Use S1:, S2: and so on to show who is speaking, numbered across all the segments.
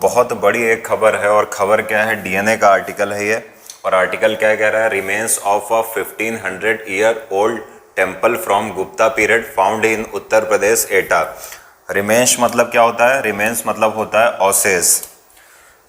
S1: बहुत बड़ी एक खबर है और खबर क्या है, डीएनए का आर्टिकल है ये। और आर्टिकल क्या कह रहा है, remains of a 1500 year old temple from Gupta period found in Uttar Pradesh Etah. Remains मतलब क्या होता है, रिमेन्स मतलब होता है अवशेष।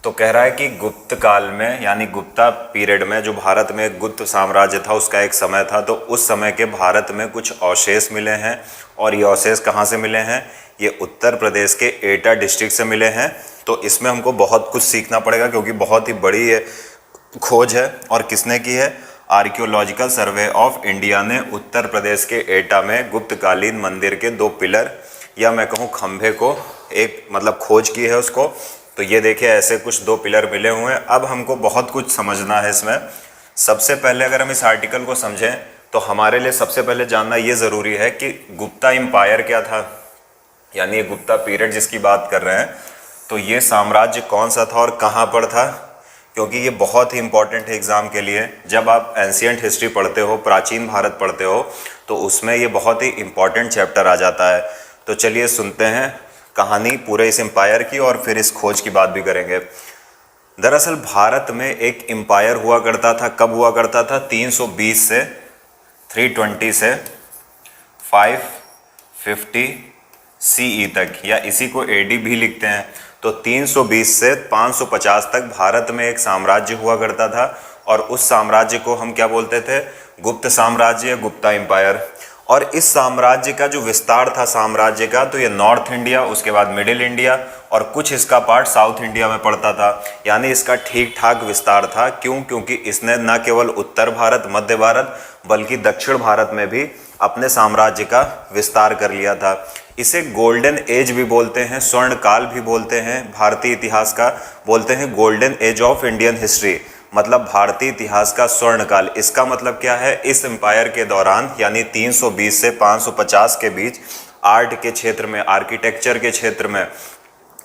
S1: तो कह रहा है कि गुप्त काल में यानी गुप्ता पीरियड में जो भारत में गुप्त साम्राज्य था उसका एक समय था, तो उस समय के भारत में कुछ अवशेष मिले हैं। और ये अवशेष कहाँ से मिले हैं, ये उत्तर प्रदेश के एटा डिस्ट्रिक्ट से मिले हैं। तो इसमें हमको बहुत कुछ सीखना पड़ेगा क्योंकि बहुत ही बड़ी ये खोज है। और किसने की है, आर्कियोलॉजिकल सर्वे ऑफ इंडिया ने उत्तर प्रदेश के एटा में गुप्तकालीन मंदिर के 2 पिलर या मैं कहूँ खंभे को एक मतलब खोज की है उसको। तो ये देखिए ऐसे कुछ 2 पिलर मिले हुए हैं। अब हमको बहुत कुछ समझना है इसमें। सबसे पहले अगर हम इस आर्टिकल को समझें तो हमारे लिए सबसे पहले जानना ये ज़रूरी है कि गुप्ता एम्पायर क्या था, यानी ये गुप्ता पीरियड जिसकी बात कर रहे हैं, तो ये साम्राज्य कौन सा था और कहाँ पर था। क्योंकि ये बहुत ही इंपॉर्टेंट है एग्ज़ाम के लिए। जब आप एंशिएंट हिस्ट्री पढ़ते हो, प्राचीन भारत पढ़ते हो, तो उसमें ये बहुत ही इंपॉर्टेंट चैप्टर आ जाता है। तो चलिए सुनते हैं कहानी पूरे इस एम्पायर की और फिर इस खोज की बात भी करेंगे। दरअसल भारत में एक एम्पायर हुआ करता था। कब हुआ करता था, 320 से 320 से 550 सीई तक, या इसी को एडी भी लिखते हैं। तो 320 से 550 तक भारत में एक साम्राज्य हुआ करता था और उस साम्राज्य को हम क्या बोलते थे, गुप्त साम्राज्य या गुप्ता एम्पायर। और इस साम्राज्य का जो विस्तार था साम्राज्य का, तो ये नॉर्थ इंडिया, उसके बाद मिडिल इंडिया और कुछ इसका पार्ट साउथ इंडिया में पड़ता था। यानी इसका ठीक ठाक विस्तार था। क्यों, क्योंकि इसने न केवल उत्तर भारत, मध्य भारत, बल्कि दक्षिण भारत में भी अपने साम्राज्य का विस्तार कर लिया था। इसे गोल्डन एज भी बोलते हैं, स्वर्ण काल भी बोलते हैं, भारतीय इतिहास का बोलते हैं golden age of Indian history, मतलब भारतीय इतिहास का स्वर्ण काल। इसका मतलब क्या है, इस एम्पायर के दौरान यानी 320 से 550 के बीच आर्ट के क्षेत्र में, आर्किटेक्चर के क्षेत्र में,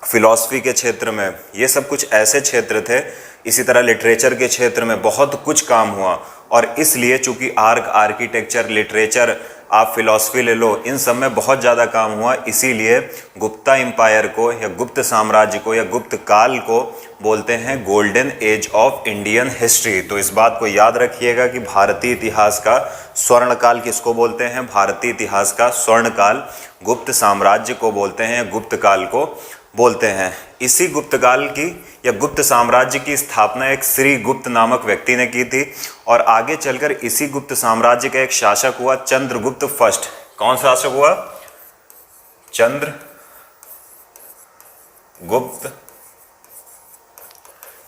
S1: फिलॉसफी के क्षेत्र में, ये सब कुछ ऐसे क्षेत्र थे। इसी तरह लिटरेचर के क्षेत्र में बहुत कुछ काम हुआ। और इसलिए चूंकि आर्किटेक्चर, लिटरेचर, आप फिलॉसफी ले लो, इन सब में बहुत ज़्यादा काम हुआ। इसीलिए गुप्ता एम्पायर को या गुप्त साम्राज्य को या गुप्त काल को बोलते हैं golden age of Indian history. तो इस बात को याद रखिएगा कि भारतीय इतिहास का स्वर्ण काल किसको बोलते हैं, भारतीय इतिहास का स्वर्ण काल गुप्त साम्राज्य को बोलते हैं, गुप्त काल को बोलते हैं। इसी गुप्त काल की या गुप्त साम्राज्य की स्थापना एक श्री गुप्त नामक व्यक्ति ने की थी। और आगे चलकर इसी गुप्त साम्राज्य का एक शासक हुआ चंद्रगुप्त फर्स्ट। कौन शासक हुआ,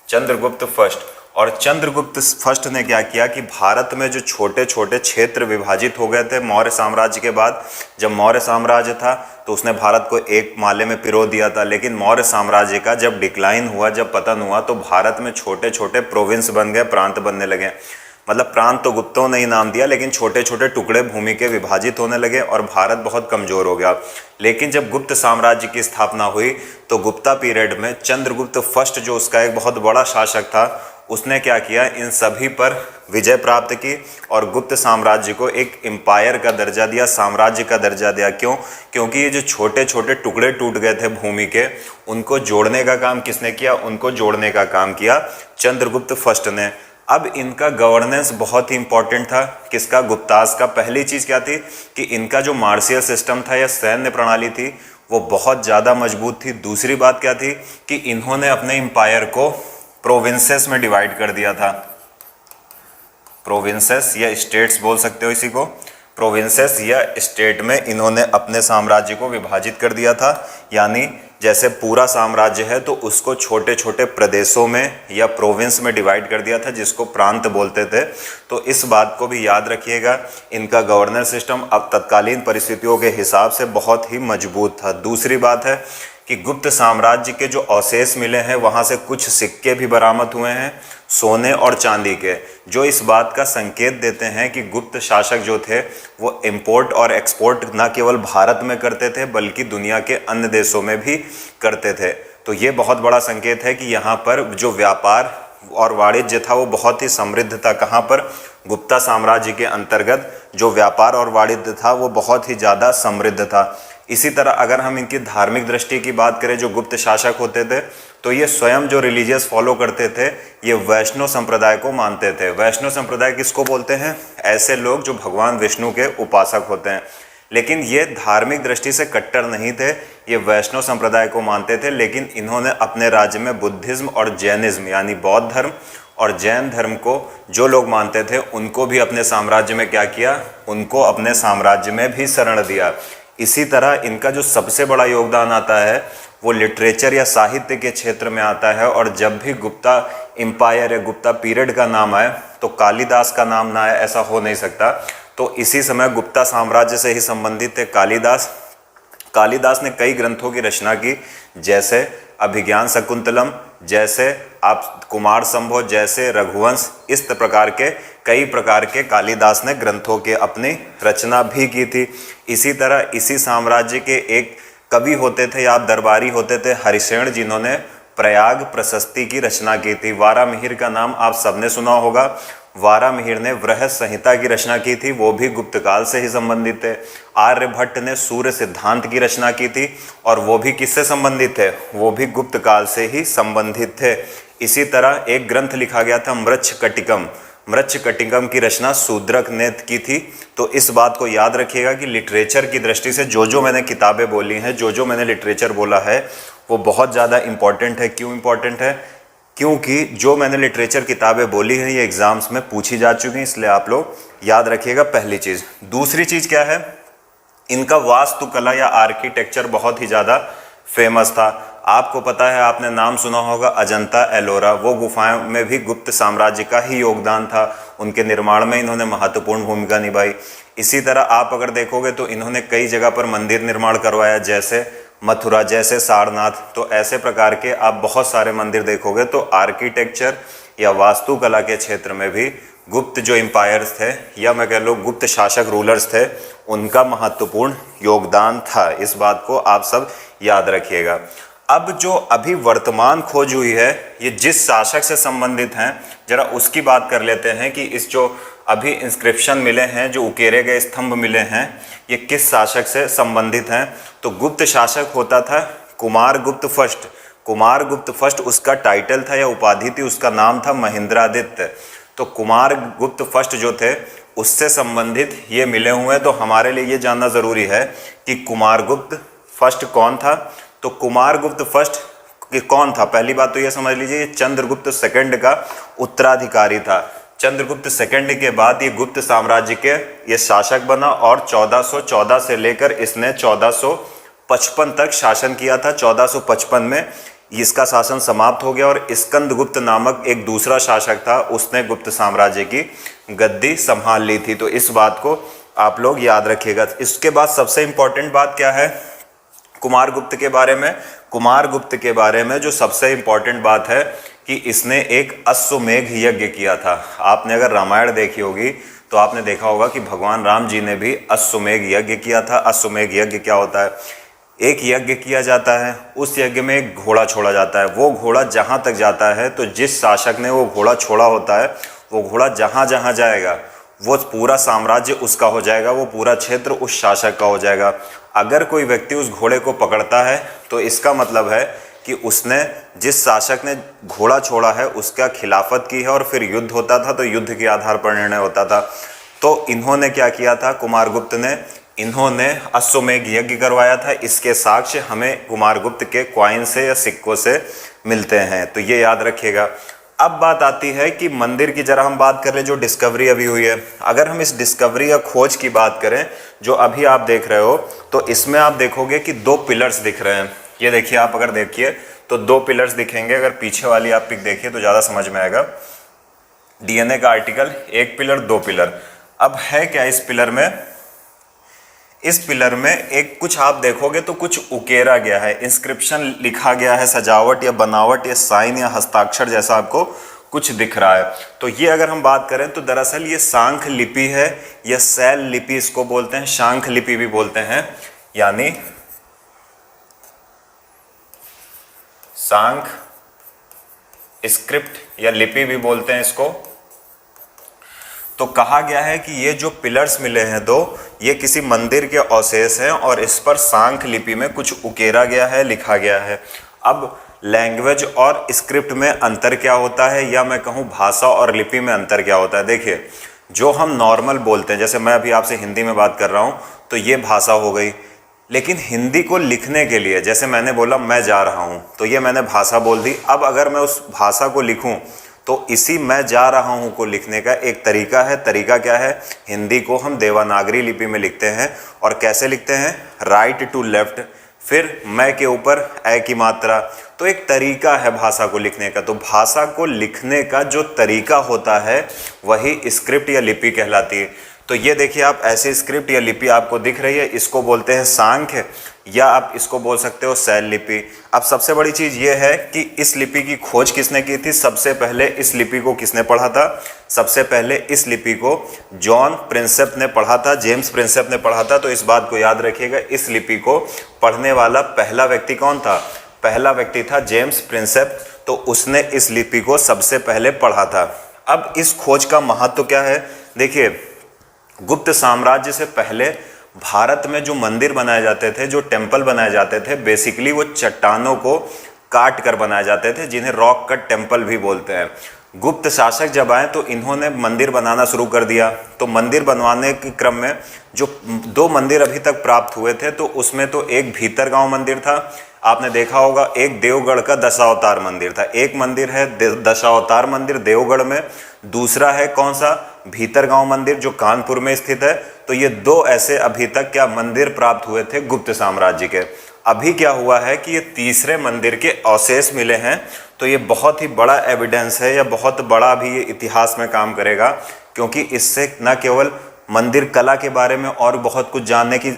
S1: चंद्रगुप्त फर्स्ट। और चंद्रगुप्त फर्स्ट ने क्या किया कि भारत में जो छोटे छोटे क्षेत्र विभाजित हो गए थे मौर्य साम्राज्य के बाद, जब मौर्य साम्राज्य था तो उसने भारत को एक माले में पिरो दिया था। लेकिन मौर्य साम्राज्य का जब डिक्लाइन हुआ, जब पतन हुआ, तो भारत में छोटे छोटे प्रोविंस बन गए, प्रांत बनने लगे। मतलब प्रांत तो गुप्तों ने ही नाम दिया, लेकिन छोटे छोटे टुकड़े भूमि के विभाजित होने लगे और भारत बहुत कमज़ोर हो गया। लेकिन जब गुप्त साम्राज्य की स्थापना हुई तो गुप्ता पीरियड में चंद्रगुप्त फर्स्ट जो उसका एक बहुत बड़ा शासक था, उसने क्या किया, इन सभी पर विजय प्राप्त की और गुप्त साम्राज्य को एक एम्पायर का दर्जा दिया, साम्राज्य का दर्जा दिया। क्यों, क्योंकि ये जो छोटे छोटे टुकड़े टूट गए थे भूमि के, उनको जोड़ने का काम किसने किया, उनको जोड़ने का काम किया चंद्रगुप्त फर्स्ट ने। अब इनका गवर्नेंस बहुत ही इंपॉर्टेंट था, किसका, गुप्तास का। पहली चीज़ क्या थी कि इनका जो मार्शियल सिस्टम था या सैन्य प्रणाली थी वो बहुत ज़्यादा मजबूत थी। दूसरी बात क्या थी कि इन्होंने अपने एम्पायर को प्रोविंसेस में डिवाइड कर दिया था। प्रोविंसेस या स्टेट्स बोल सकते हो इसी को, प्रोविंसेस या स्टेट में इन्होंने अपने साम्राज्य को विभाजित कर दिया था। यानी जैसे पूरा साम्राज्य है तो उसको छोटे छोटे प्रदेशों में या प्रोविंस में डिवाइड कर दिया था, जिसको प्रांत बोलते थे। तो इस बात को भी याद रखिएगा, इनका गवर्नर सिस्टम अब तत्कालीन परिस्थितियों के हिसाब से बहुत ही मजबूत था। दूसरी बात है कि गुप्त साम्राज्य के जो अवशेष मिले हैं वहाँ से कुछ सिक्के भी बरामद हुए हैं सोने और चांदी के, जो इस बात का संकेत देते हैं कि गुप्त शासक जो थे वो इंपोर्ट और एक्सपोर्ट न केवल भारत में करते थे बल्कि दुनिया के अन्य देशों में भी करते थे। तो ये बहुत बड़ा संकेत है कि यहाँ पर जो व्यापार और वाणिज्य था वो बहुत ही समृद्ध था। कहाँ पर, गुप्ता साम्राज्य के अंतर्गत जो व्यापार और वाणिज्य था वो बहुत ही ज़्यादा समृद्ध था। इसी तरह अगर हम इनकी धार्मिक दृष्टि की बात करें, जो गुप्त शासक होते थे, तो ये स्वयं जो रिलीजियस फॉलो करते थे, ये वैष्णव संप्रदाय को मानते थे। वैष्णव संप्रदाय किसको बोलते हैं? ऐसे लोग जो भगवान विष्णु के उपासक होते हैं। लेकिन ये धार्मिक दृष्टि से कट्टर नहीं थे, ये वैष्णव संप्रदाय को मानते थे, लेकिन इन्होंने अपने राज्य में बुद्धिज्म और जैनिज्म यानी बौद्ध धर्म और जैन धर्म को जो लोग मानते थे उनको भी अपने साम्राज्य में क्या किया? उनको अपने साम्राज्य में भी शरण दिया। इसी तरह इनका जो सबसे बड़ा योगदान आता है वो लिटरेचर या साहित्य के क्षेत्र में आता है। और जब भी गुप्ता एम्पायर या गुप्ता पीरियड का नाम आए तो कालिदास का नाम ना आए, ऐसा हो नहीं सकता। तो इसी समय गुप्ता साम्राज्य से ही संबंधित थे कालिदास। कालिदास ने कई ग्रंथों की रचना की, जैसे अभिज्ञान शकुंतलम, जैसे आप कुमार संभव, जैसे रघुवंश, इस प्रकार के कई प्रकार के कालिदास ने ग्रंथों के अपनी रचना भी की थी। इसी तरह इसी साम्राज्य के एक कवि होते थे या दरबारी होते थे हरिसेन, जिन्होंने प्रयाग प्रशस्ति की रचना की थी। वारामिहिर का नाम आप सबने सुना होगा। वारामिहिर ने बृहत संहिता की रचना की थी, वो भी गुप्त काल से ही संबंधित थे। आर्यभट्ट ने सूर्य सिद्धांत की रचना की थी और वो भी किससे संबंधित थे? वो भी गुप्त काल से ही संबंधित थे। इसी तरह एक ग्रंथ लिखा गया था मृच्छकटिकम, मृच्छकटिकम की रचना शूद्रक ने की थी। तो इस बात को याद रखिएगा कि लिटरेचर की दृष्टि से जो मैंने किताबें बोली हैं, जो मैंने लिटरेचर बोला है, वो बहुत ज़्यादा इम्पॉर्टेंट है। क्यों इम्पॉर्टेंट है? क्योंकि जो मैंने लिटरेचर किताबें बोली हैं ये एग्जाम्स में पूछी जा चुकी हैं, इसलिए आप लोग याद रखिएगा, पहली चीज़। दूसरी चीज़ क्या है? इनका वास्तुकला या आर्किटेक्चर बहुत ही ज़्यादा फेमस था। आपको पता है, आपने नाम सुना होगा अजंता एलोरा, वो गुफाएं में भी गुप्त साम्राज्य का ही योगदान था। उनके निर्माण में इन्होंने महत्वपूर्ण भूमिका निभाई। इसी तरह आप अगर देखोगे तो इन्होंने कई जगह पर मंदिर निर्माण करवाया, जैसे मथुरा, जैसे सारनाथ। तो ऐसे प्रकार के आप बहुत सारे मंदिर देखोगे। तो आर्किटेक्चर या वास्तुकला के क्षेत्र में भी गुप्त जो एम्पायर्स थे, या मैं कह लूँ गुप्त शासक रूलर्स थे, उनका महत्वपूर्ण योगदान था। इस बात को आप सब याद रखिएगा। अब जो अभी वर्तमान खोज हुई है, ये जिस शासक से संबंधित हैं, जरा उसकी बात कर लेते हैं कि इस जो अभी इंस्क्रिप्शन मिले हैं, जो उकेरे गए स्तंभ मिले हैं, ये किस शासक से संबंधित हैं। तो गुप्त शासक होता था कुमारगुप्त फर्स्ट। कुमारगुप्त फर्स्ट उसका टाइटल था या उपाधि थी, उसका नाम था महेंद्रादित्य। तो कुमारगुप्त फर्स्ट जो थे उससे संबंधित ये मिले हुए हैं। तो हमारे लिए ये जानना ज़रूरी है कि कुमारगुप्त फर्स्ट कौन था। तो कुमारगुप्त फर्स्ट कौन था? पहली बात तो ये समझ लीजिए, ये चंद्रगुप्त सेकंड का उत्तराधिकारी था। चंद्रगुप्त सेकंड के बाद ये गुप्त साम्राज्य के ये शासक बना और 1414 से लेकर इसने 1455 तक शासन किया था। 1455 में इसका शासन समाप्त हो गया और स्कंदगुप्त नामक एक दूसरा शासक था, उसने गुप्त साम्राज्य की गद्दी संभाल ली थी। तो इस बात को आप लोग याद रखिएगा। इसके बाद सबसे इंपॉर्टेंट बात क्या है कुमारगुप्त के बारे में? कुमारगुप्त के बारे में जो सबसे इंपॉर्टेंट बात है कि इसने एक अश्वमेघ यज्ञ किया था। आपने अगर रामायण देखी होगी तो आपने देखा होगा कि भगवान राम जी ने भी अश्वमेघ यज्ञ किया था। अश्वमेघ यज्ञ क्या होता है? एक यज्ञ किया जाता है, उस यज्ञ में एक घोड़ा छोड़ा जाता है। वो घोड़ा जहाँ तक जाता है, तो जिस शासक ने वो घोड़ा छोड़ा होता है, वो घोड़ा जहाँ जहाँ जाएगा वो पूरा साम्राज्य उसका हो जाएगा, वो पूरा क्षेत्र उस शासक का हो जाएगा। अगर कोई व्यक्ति उस घोड़े को पकड़ता है तो इसका मतलब है कि उसने, जिस शासक ने घोड़ा छोड़ा है, उसका खिलाफत की है और फिर युद्ध होता था, तो युद्ध के आधार पर निर्णय होता था। तो इन्होंने क्या किया था कुमारगुप्त ने? इन्होंने अश्वमेघ यज्ञ करवाया था। इसके साक्ष्य हमें कुमारगुप्त के क्वाइन से या सिक्कों से मिलते हैं, तो ये याद रखिएगा। अब बात आती है कि मंदिर की जरा हम बात कर रहे, जो डिस्कवरी अभी हुई है। अगर हम इस डिस्कवरी या खोज की बात करें जो अभी आप देख रहे हो, तो इसमें आप देखोगे कि 2 पिलर्स दिख रहे हैं। ये देखिए, आप अगर देखिए तो 2 पिलर्स दिखेंगे। अगर पीछे वाली आप पिक देखिए तो ज़्यादा समझ में आएगा। डीएनए का आर्टिकल, 1 पिलर 2 पिलर। अब है क्या इस पिलर में? इस पिलर में एक कुछ आप देखोगे तो कुछ उकेरा गया है, इंस्क्रिप्शन लिखा गया है, सजावट या बनावट या साइन या हस्ताक्षर जैसा आपको कुछ दिख रहा है। तो ये अगर हम बात करें तो दरअसल ये शांख लिपि है या शैल लिपि इसको बोलते हैं, शांख लिपि भी बोलते हैं, यानी शांख स्क्रिप्ट या लिपि भी बोलते हैं इसको। तो कहा गया है कि ये जो पिलर्स मिले हैं 2, ये किसी मंदिर के अवशेष हैं और इस पर सांख लिपि में कुछ उकेरा गया है, लिखा गया है। अब लैंग्वेज और स्क्रिप्ट में अंतर क्या होता है, या मैं कहूँ भाषा और लिपि में अंतर क्या होता है। देखिए, जो हम नॉर्मल बोलते हैं, जैसे मैं अभी आपसे हिंदी में बात कर रहा हूँ तो ये भाषा हो गई, लेकिन हिंदी को लिखने के लिए, जैसे मैंने बोला मैं जा रहा हूँ, तो ये मैंने भाषा बोल दी। अब अगर मैं उस भाषा को लिखूँ तो इसी मैं जा रहा हूँ को लिखने का एक तरीका है। तरीका क्या है, हिंदी को हम देवनागरी लिपि में लिखते हैं। और कैसे लिखते हैं, राइट टू लेफ्ट, फिर मैं के ऊपर ए की मात्रा। तो एक तरीका है भाषा को लिखने का। तो भाषा को लिखने का जो तरीका होता है वही स्क्रिप्ट या लिपि कहलाती है। तो ये देखिए, आप ऐसी स्क्रिप्ट या लिपि आपको दिख रही है, इसको बोलते हैं सांख्य, या आप इसको बोल सकते हो शैल लिपि। अब सबसे बड़ी चीज़ ये है कि इस लिपि की खोज किसने की थी। सबसे पहले इस लिपि को किसने पढ़ा था, सबसे पहले इस लिपि को जॉन प्रिंसेप ने पढ़ा था, जेम्स प्रिंसेप ने पढ़ा था। तो इस बात को याद रखिएगा, इस लिपि को पढ़ने वाला पहला व्यक्ति कौन था, पहला व्यक्ति था जेम्स प्रिंसेप। तो उसने इस लिपि को सबसे पहले पढ़ा था। अब इस खोज का महत्व क्या है, देखिए, गुप्त साम्राज्य से पहले भारत में जो मंदिर बनाए जाते थे, जो टेम्पल बनाए जाते थे, बेसिकली वो चट्टानों को काट कर बनाए जाते थे, जिन्हें रॉक कट टेम्पल भी बोलते हैं। गुप्त शासक जब आए तो इन्होंने मंदिर बनाना शुरू कर दिया। तो मंदिर बनवाने के क्रम में जो 2 मंदिर अभी तक प्राप्त हुए थे, तो उसमें तो एक भीतरगांव मंदिर था, आपने देखा होगा, एक देवगढ़ का दशावतार मंदिर था। एक मंदिर है दशावतार मंदिर देवगढ़ में, दूसरा है कौन सा, भीतरगांव मंदिर जो कानपुर में स्थित है। तो ये 2 ऐसे अभी तक क्या मंदिर प्राप्त हुए थे गुप्त साम्राज्य के। अभी क्या हुआ है कि ये तीसरे मंदिर के अवशेष मिले हैं। तो ये बहुत ही बड़ा एविडेंस है, या बहुत बड़ा भी ये इतिहास में काम करेगा, क्योंकि इससे न केवल मंदिर कला के बारे में और बहुत कुछ जानने की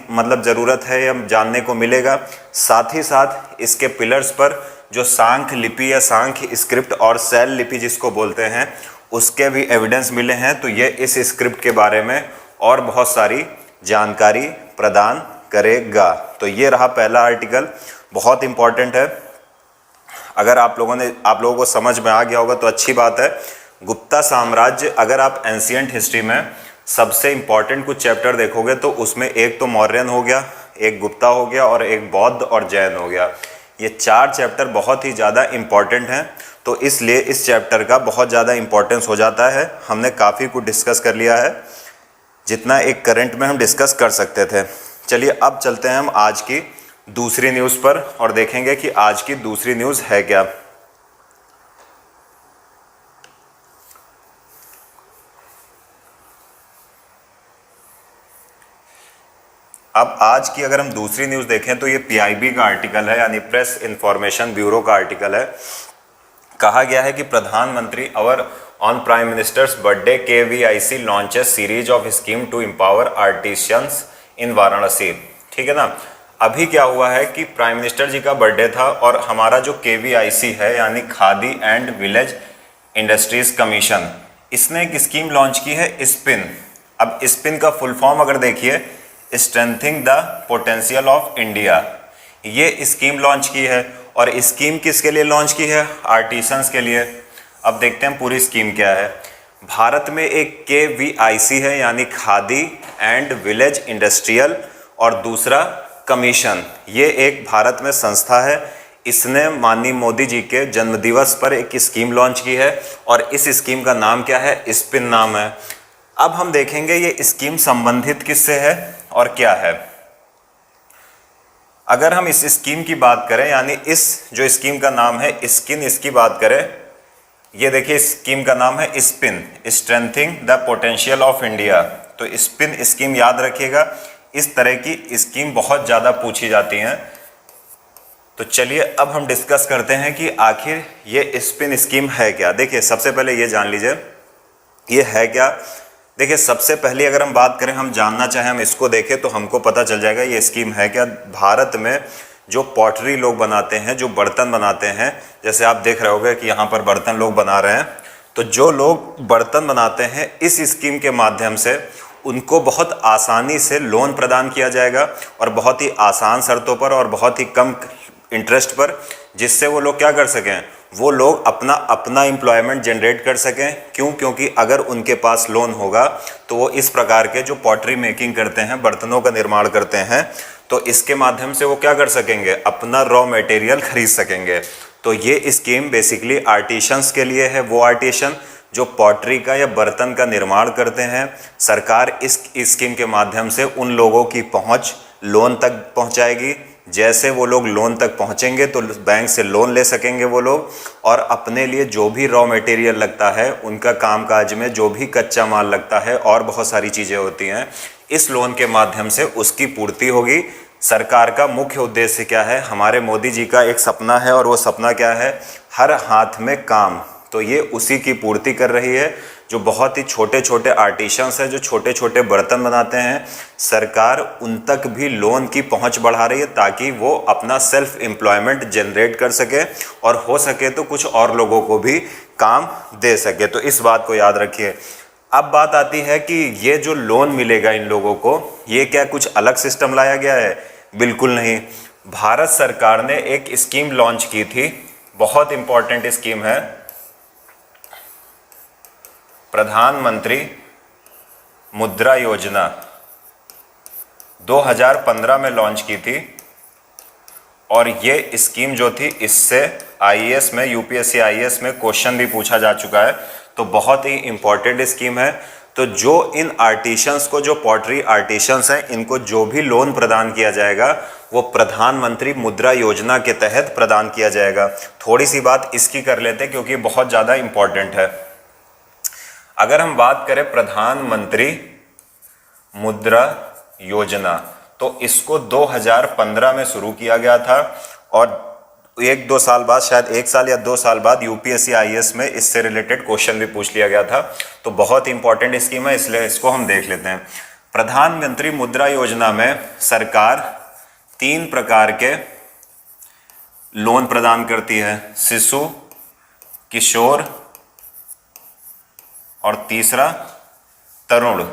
S1: ज़रूरत है या जानने को मिलेगा, साथ ही साथ इसके पिलर्स पर जो सांख्य लिपि या सांख्य स्क्रिप्ट और शैल लिपि जिसको बोलते हैं, उसके भी एविडेंस मिले हैं। तो ये इस स्क्रिप्ट के बारे में और बहुत सारी जानकारी प्रदान करेगा। तो ये रहा पहला आर्टिकल, बहुत इंपॉर्टेंट है। अगर आप लोगों को समझ में आ गया होगा तो अच्छी बात है। गुप्ता साम्राज्य, अगर आप एंशिएंट हिस्ट्री में सबसे इंपॉर्टेंट कुछ चैप्टर देखोगे तो उसमें एक तो मौर्यन हो गया, एक गुप्ता हो गया और एक बौद्ध और जैन हो गया। ये 4 चैप्टर बहुत ही ज़्यादा इम्पॉर्टेंट हैं। तो इसलिए इस चैप्टर का बहुत ज़्यादा इम्पोर्टेंस हो जाता है। हमने काफ़ी कुछ डिस्कस कर लिया है, जितना एक करंट में हम डिस्कस कर सकते थे। चलिए अब चलते हैं हम आज की दूसरी न्यूज़ पर और देखेंगे कि आज की दूसरी न्यूज़ है क्या। अब आज की अगर हम दूसरी न्यूज़ देखें तो ये PIB का आर्टिकल है, यानी प्रेस इंफॉर्मेशन ब्यूरो का आर्टिकल है। कहा गया है कि प्रधानमंत्री our on prime minister's birthday KVIC launches series of scheme to empower artisans in Varanasi. ठीक है ना। अभी क्या हुआ है कि प्राइम मिनिस्टर जी का बर्थडे था और हमारा जो KVIC है, यानी khadi and village industries commission, इसने एक स्कीम लॉन्च की है, स्पिन। अब स्पिन का फुल फॉर्म अगर देखिए, strengthening the potential of India, ये स्कीम लॉन्च की है। और स्कीम किसके लिए लॉन्च की है, आर्टिसंस के लिए। अब देखते हैं पूरी स्कीम क्या है। भारत में एक KVIC है, यानी खादी एंड विलेज इंडस्ट्रियल, और दूसरा कमीशन। ये एक भारत में संस्था है। इसने माननीय मोदी जी के जन्मदिवस पर एक स्कीम लॉन्च की है और इस स्कीम का नाम क्या है, स्पिन नाम है। अब हम देखेंगे ये स्कीम संबंधित किससे है और क्या है। अगर हम इस स्कीम की बात करें, यानी इस जो स्कीम का नाम है स्किन, इसकी बात करें, ये देखिए स्कीम का नाम है spin, strengthening the potential of India. तो स्पिन स्कीम याद रखिएगा, इस तरह की स्कीम बहुत ज़्यादा पूछी जाती हैं। तो चलिए अब हम डिस्कस करते हैं कि आखिर ये स्पिन स्कीम है क्या। देखिए सबसे पहले ये जान लीजिए ये है क्या। देखिए सबसे पहले अगर हम बात करें, हम जानना चाहें, हम इसको देखें तो हमको पता चल जाएगा ये स्कीम है क्या। भारत में जो पॉटरी लोग बनाते हैं, जो बर्तन बनाते हैं, जैसे आप देख रहे होंगे कि यहाँ पर बर्तन लोग बना रहे हैं, तो जो लोग बर्तन बनाते हैं इस स्कीम के माध्यम से उनको बहुत आसानी से लोन प्रदान किया जाएगा और बहुत ही आसान शर्तों पर और बहुत ही कम इंटरेस्ट पर, जिससे वो लोग क्या कर सकें, वो लोग अपना अपना एम्प्लॉयमेंट जनरेट कर सकें। क्यों? क्योंकि अगर उनके पास लोन होगा तो वो इस प्रकार के जो पॉटरी मेकिंग करते हैं, बर्तनों का निर्माण करते हैं, तो इसके माध्यम से वो क्या कर सकेंगे, अपना रॉ मटेरियल खरीद सकेंगे। तो ये स्कीम बेसिकली आर्टिशंस के लिए है, वो आर्टिशन जो पॉटरी का या बर्तन का निर्माण करते हैं। सरकार इस स्कीम के माध्यम से उन लोगों की पहुंच लोन तक पहुंचाएगी। जैसे वो लोग लोन तक पहुंचेंगे तो बैंक से लोन ले सकेंगे वो लोग, और अपने लिए जो भी रॉ मटेरियल लगता है, उनका कामकाज में जो भी कच्चा माल लगता है और बहुत सारी चीज़ें होती हैं, इस लोन के माध्यम से उसकी पूर्ति होगी। सरकार का मुख्य उद्देश्य क्या है? हमारे मोदी जी का एक सपना है, और वो सपना क्या है? हर हाथ में काम। तो ये उसी की पूर्ति कर रही है। जो बहुत ही छोटे छोटे आर्टिशंस हैं, जो छोटे छोटे बर्तन बनाते हैं, सरकार उन तक भी लोन की पहुंच बढ़ा रही है ताकि वो अपना सेल्फ एम्प्लॉयमेंट जनरेट कर सके, और हो सके तो कुछ और लोगों को भी काम दे सके। तो इस बात को याद रखिए। अब बात आती है कि ये जो लोन मिलेगा इन लोगों को, ये क्या कुछ अलग सिस्टम लाया गया है? बिल्कुल नहीं। भारत सरकार ने एक स्कीम लॉन्च की थी, बहुत इंपॉर्टेंट स्कीम है, प्रधानमंत्री मुद्रा योजना 2015 में लॉन्च की थी। और ये स्कीम जो थी, इससे आईएएस में, यूपीएससी आईएएस में क्वेश्चन भी पूछा जा चुका है। तो बहुत ही इंपॉर्टेंट स्कीम है। तो जो इन आर्टिशंस को, जो पॉटरी आर्टिशंस हैं, इनको जो भी लोन प्रदान किया जाएगा वो प्रधानमंत्री मुद्रा योजना के तहत प्रदान किया जाएगा। थोड़ी सी बात इसकी कर लेते हैं क्योंकि बहुत ज़्यादा इंपॉर्टेंट है। अगर हम बात करें प्रधानमंत्री मुद्रा योजना, तो इसको 2015 में शुरू किया गया था, और एक दो साल बाद, शायद 1 साल या 2 साल बाद, यूपीएससी आईएएस में इससे रिलेटेड क्वेश्चन भी पूछ लिया गया था। तो बहुत इंपॉर्टेंट स्कीम है, इसलिए इसको हम देख लेते हैं। प्रधानमंत्री मुद्रा योजना में सरकार 3 प्रकार के लोन प्रदान करती है, शिशु, किशोर और तीसरा तरुण।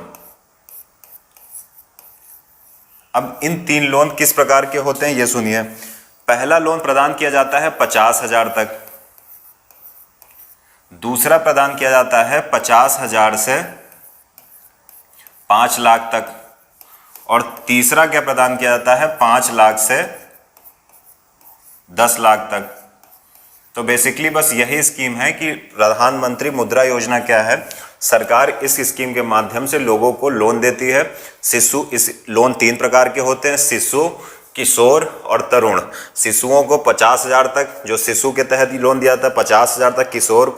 S1: अब इन 3 लोन किस प्रकार के होते हैं ये सुनिए। पहला लोन प्रदान किया जाता है 50,000 तक, दूसरा प्रदान किया जाता है 50,000 से 5 लाख तक, और तीसरा क्या प्रदान किया जाता है 5 लाख से 10 लाख तक। तो बेसिकली बस यही स्कीम है कि प्रधानमंत्री मुद्रा योजना क्या है, सरकार इस स्कीम के माध्यम से लोगों को लोन देती है। शिशु, इस लोन 3 प्रकार के होते हैं, शिशु, किशोर और तरुण। शिशुओं को 50,000 तक, जो शिशु के तहत ही लोन दिया जाता है 50,000 तक, किशोर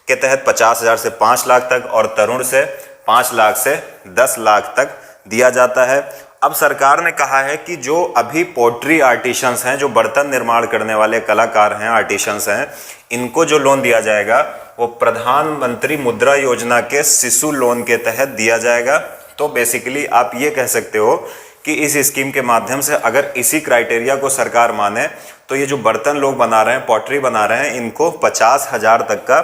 S1: के तहत 50,000 से 5 लाख तक, और तरुण से 5 लाख से 10 लाख तक दिया जाता है। अब सरकार ने कहा है कि जो अभी पोट्री आर्टिशंस हैं, जो बर्तन निर्माण करने वाले कलाकार हैं, आर्टिशंस हैं, इनको जो लोन दिया जाएगा वो प्रधानमंत्री मुद्रा योजना के शिशु लोन के तहत दिया जाएगा। तो बेसिकली आप ये कह सकते हो कि इस स्कीम के माध्यम से अगर इसी क्राइटेरिया को सरकार माने तो ये जो बर्तन लोग बना रहे हैं, पॉटरी बना रहे हैं, इनको 50,000 तक का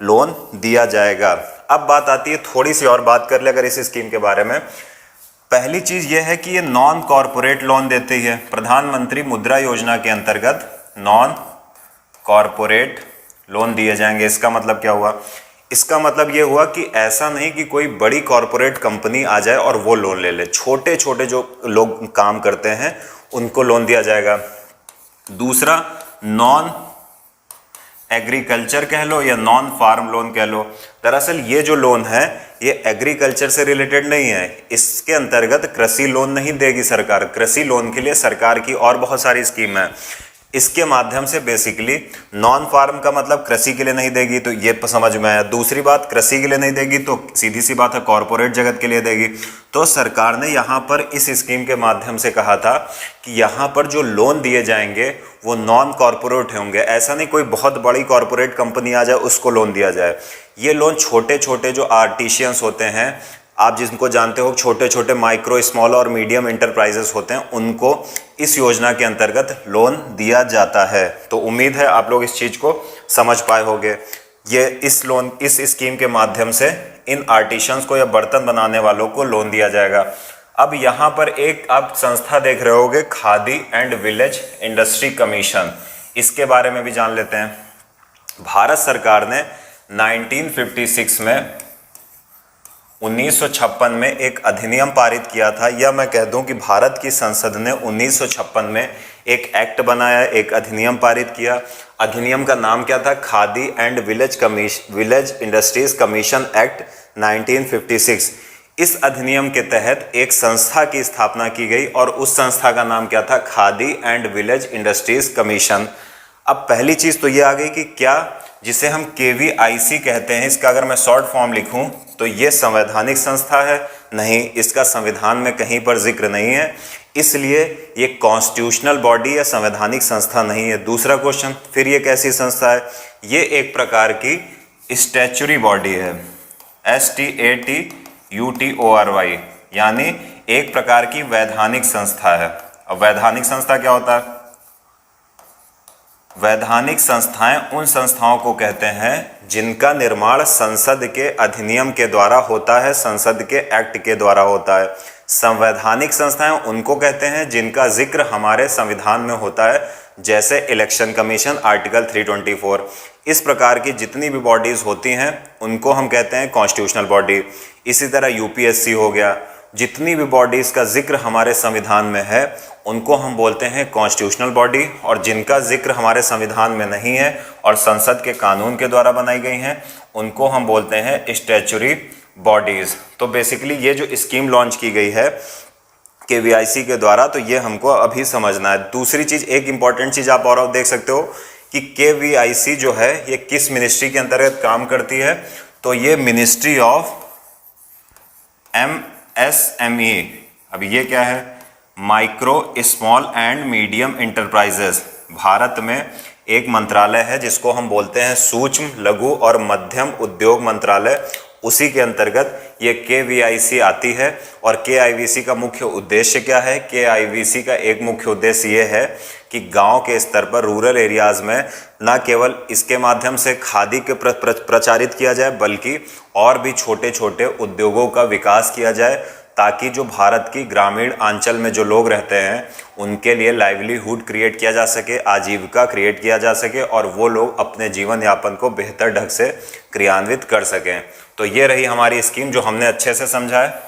S1: लोन दिया जाएगा। अब बात आती है, थोड़ी सी और बात कर ले अगर इस स्कीम के बारे में। पहली चीज़ ये है कि ये नॉन कॉरपोरेट लोन देती है। प्रधानमंत्री मुद्रा योजना के अंतर्गत नॉन कॉरपोरेट लोन दिए जाएंगे। इसका मतलब क्या हुआ? इसका मतलब ये हुआ कि ऐसा नहीं कि कोई बड़ी कॉरपोरेट कंपनी आ जाए और वो लोन ले ले। छोटे छोटे जो लोग काम करते हैं उनको लोन दिया जाएगा। दूसरा, नॉन एग्रीकल्चर कह लो या नॉन फार्म लोन कह लो। दरअसल ये जो लोन है ये एग्रीकल्चर से रिलेटेड नहीं है। इसके अंतर्गत कृषि लोन नहीं देगी सरकार। कृषि लोन के लिए सरकार की और बहुत सारी स्कीम है। इसके माध्यम से बेसिकली नॉन फार्म का मतलब कृषि के लिए नहीं देगी, तो ये समझ में आया। दूसरी बात, कृषि के लिए नहीं देगी तो सीधी सी बात है कॉरपोरेट जगत के लिए देगी। तो सरकार ने यहाँ पर इस स्कीम के माध्यम से कहा था कि यहाँ पर जो लोन दिए जाएंगे वो नॉन कॉरपोरेट होंगे। ऐसा नहीं कोई बहुत बड़ी कॉरपोरेट कंपनी आ जाए उसको लोन दिया जाए। ये लोन छोटे छोटे जो आर्टिशियंस होते हैं, आप जिनको जानते हो, छोटे छोटे माइक्रो, स्मॉल और मीडियम इंटरप्राइजेस होते हैं, उनको इस योजना के अंतर्गत लोन दिया जाता है। तो उम्मीद है आप लोग इस चीज़ को समझ पाए होंगे। ये इस स्कीम के माध्यम से इन आर्टिशंस को या बर्तन बनाने वालों को लोन दिया जाएगा। अब यहाँ पर एक आप संस्था देख रहे होगे, khadi and village industry commission, इसके बारे में भी जान लेते हैं। भारत सरकार ने 1956 में 1956 में एक अधिनियम पारित किया था, या मैं कह दूं कि भारत की संसद ने 1956 में एक एक्ट बनाया, एक अधिनियम पारित किया। अधिनियम का नाम क्या था? Khadi and village industries commission act 1956। इस अधिनियम के तहत एक संस्था की स्थापना की गई और उस संस्था का नाम क्या था? Khadi and village industries commission. अब पहली चीज तो ये आ गई कि क्या जिसे हम KVIC कहते हैं, इसका अगर मैं शॉर्ट फॉर्म लिखूं तो ये संवैधानिक संस्था है? नहीं, इसका संविधान में कहीं पर जिक्र नहीं है, इसलिए ये कॉन्स्टिट्यूशनल बॉडी या संवैधानिक संस्था नहीं है। दूसरा क्वेश्चन, फिर ये कैसी संस्था है? ये एक प्रकार की स्टैच्यूरी बॉडी है, STATUTORY, यानी एक प्रकार की वैधानिक संस्था है। अब वैधानिक संस्था क्या होता है? वैधानिक संस्थाएं उन संस्थाओं को कहते हैं जिनका निर्माण संसद के अधिनियम के द्वारा होता है, संसद के एक्ट के द्वारा होता है। संवैधानिक संस्थाएं उनको कहते हैं जिनका जिक्र हमारे संविधान में होता है, जैसे इलेक्शन कमीशन आर्टिकल 324। इस प्रकार की जितनी भी बॉडीज होती हैं उनको हम कहते हैं कॉन्स्टिट्यूशनल बॉडी। इसी तरह UPSC हो गया, जितनी भी बॉडीज का जिक्र हमारे संविधान में है उनको हम बोलते हैं कॉन्स्टिट्यूशनल बॉडी, और जिनका जिक्र हमारे संविधान में नहीं है और संसद के कानून के द्वारा बनाई गई हैं उनको हम बोलते हैं स्टैच्यूरी बॉडीज। तो बेसिकली ये जो स्कीम लॉन्च की गई है KVIC के द्वारा, तो ये हमको अभी समझना है। दूसरी चीज, एक इंपॉर्टेंट चीज आप और देख सकते हो कि KVIC जो है ये किस मिनिस्ट्री के अंतर्गत काम करती है? तो ये मिनिस्ट्री ऑफ MSME। अब ये क्या है? Micro small and medium enterprises. Bharat में एक मंत्रालय है जिसको हम बोलते हैं सूक्ष्म लघु और मध्यम उद्योग मंत्रालय, उसी के अंतर्गत ये KVIC आती है। और KIVC का मुख्य उद्देश्य क्या है? KIVC का एक मुख्य उद्देश्य ये है कि गांव के स्तर पर, रूरल एरियाज में न केवल इसके माध्यम से खादी के प्रचारित किया जाए, बल्कि और भी छोटे छोटे उद्योगों का विकास किया जाए, ताकि जो भारत की ग्रामीण अंचल में जो लोग रहते हैं उनके लिए लाइवलीहुड क्रिएट किया जा सके, आजीविका क्रिएट किया जा सके, और वो लोग अपने जीवन यापन को बेहतर ढंग से क्रियान्वित कर सकें। तो ये रही हमारी स्कीम जो हमने अच्छे से समझा है।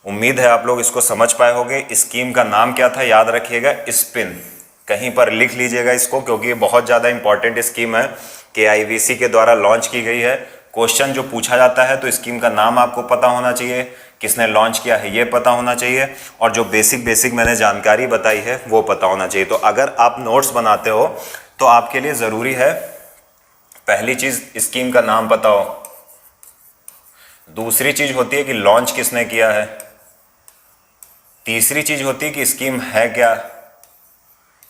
S1: उम्मीद है आप लोग इसको समझ पाए होंगे। स्कीम का नाम क्या था? याद रखिएगा, स्पिन। कहीं पर लिख लीजिएगा इसको, क्योंकि ये बहुत ज़्यादा इंपॉर्टेंट स्कीम है, KIVC के द्वारा लॉन्च की गई है। क्वेश्चन जो पूछा जाता है तो स्कीम का नाम आपको पता होना चाहिए, किसने लॉन्च किया है ये पता होना चाहिए, और जो बेसिक मैंने जानकारी बताई है वो पता होना चाहिए। तो अगर आप नोट्स बनाते हो तो आपके लिए ज़रूरी है, पहली चीज़ स्कीम का नाम पता हो, दूसरी चीज़ होती है कि लॉन्च किसने किया है, तीसरी चीज़ होती है कि स्कीम है क्या।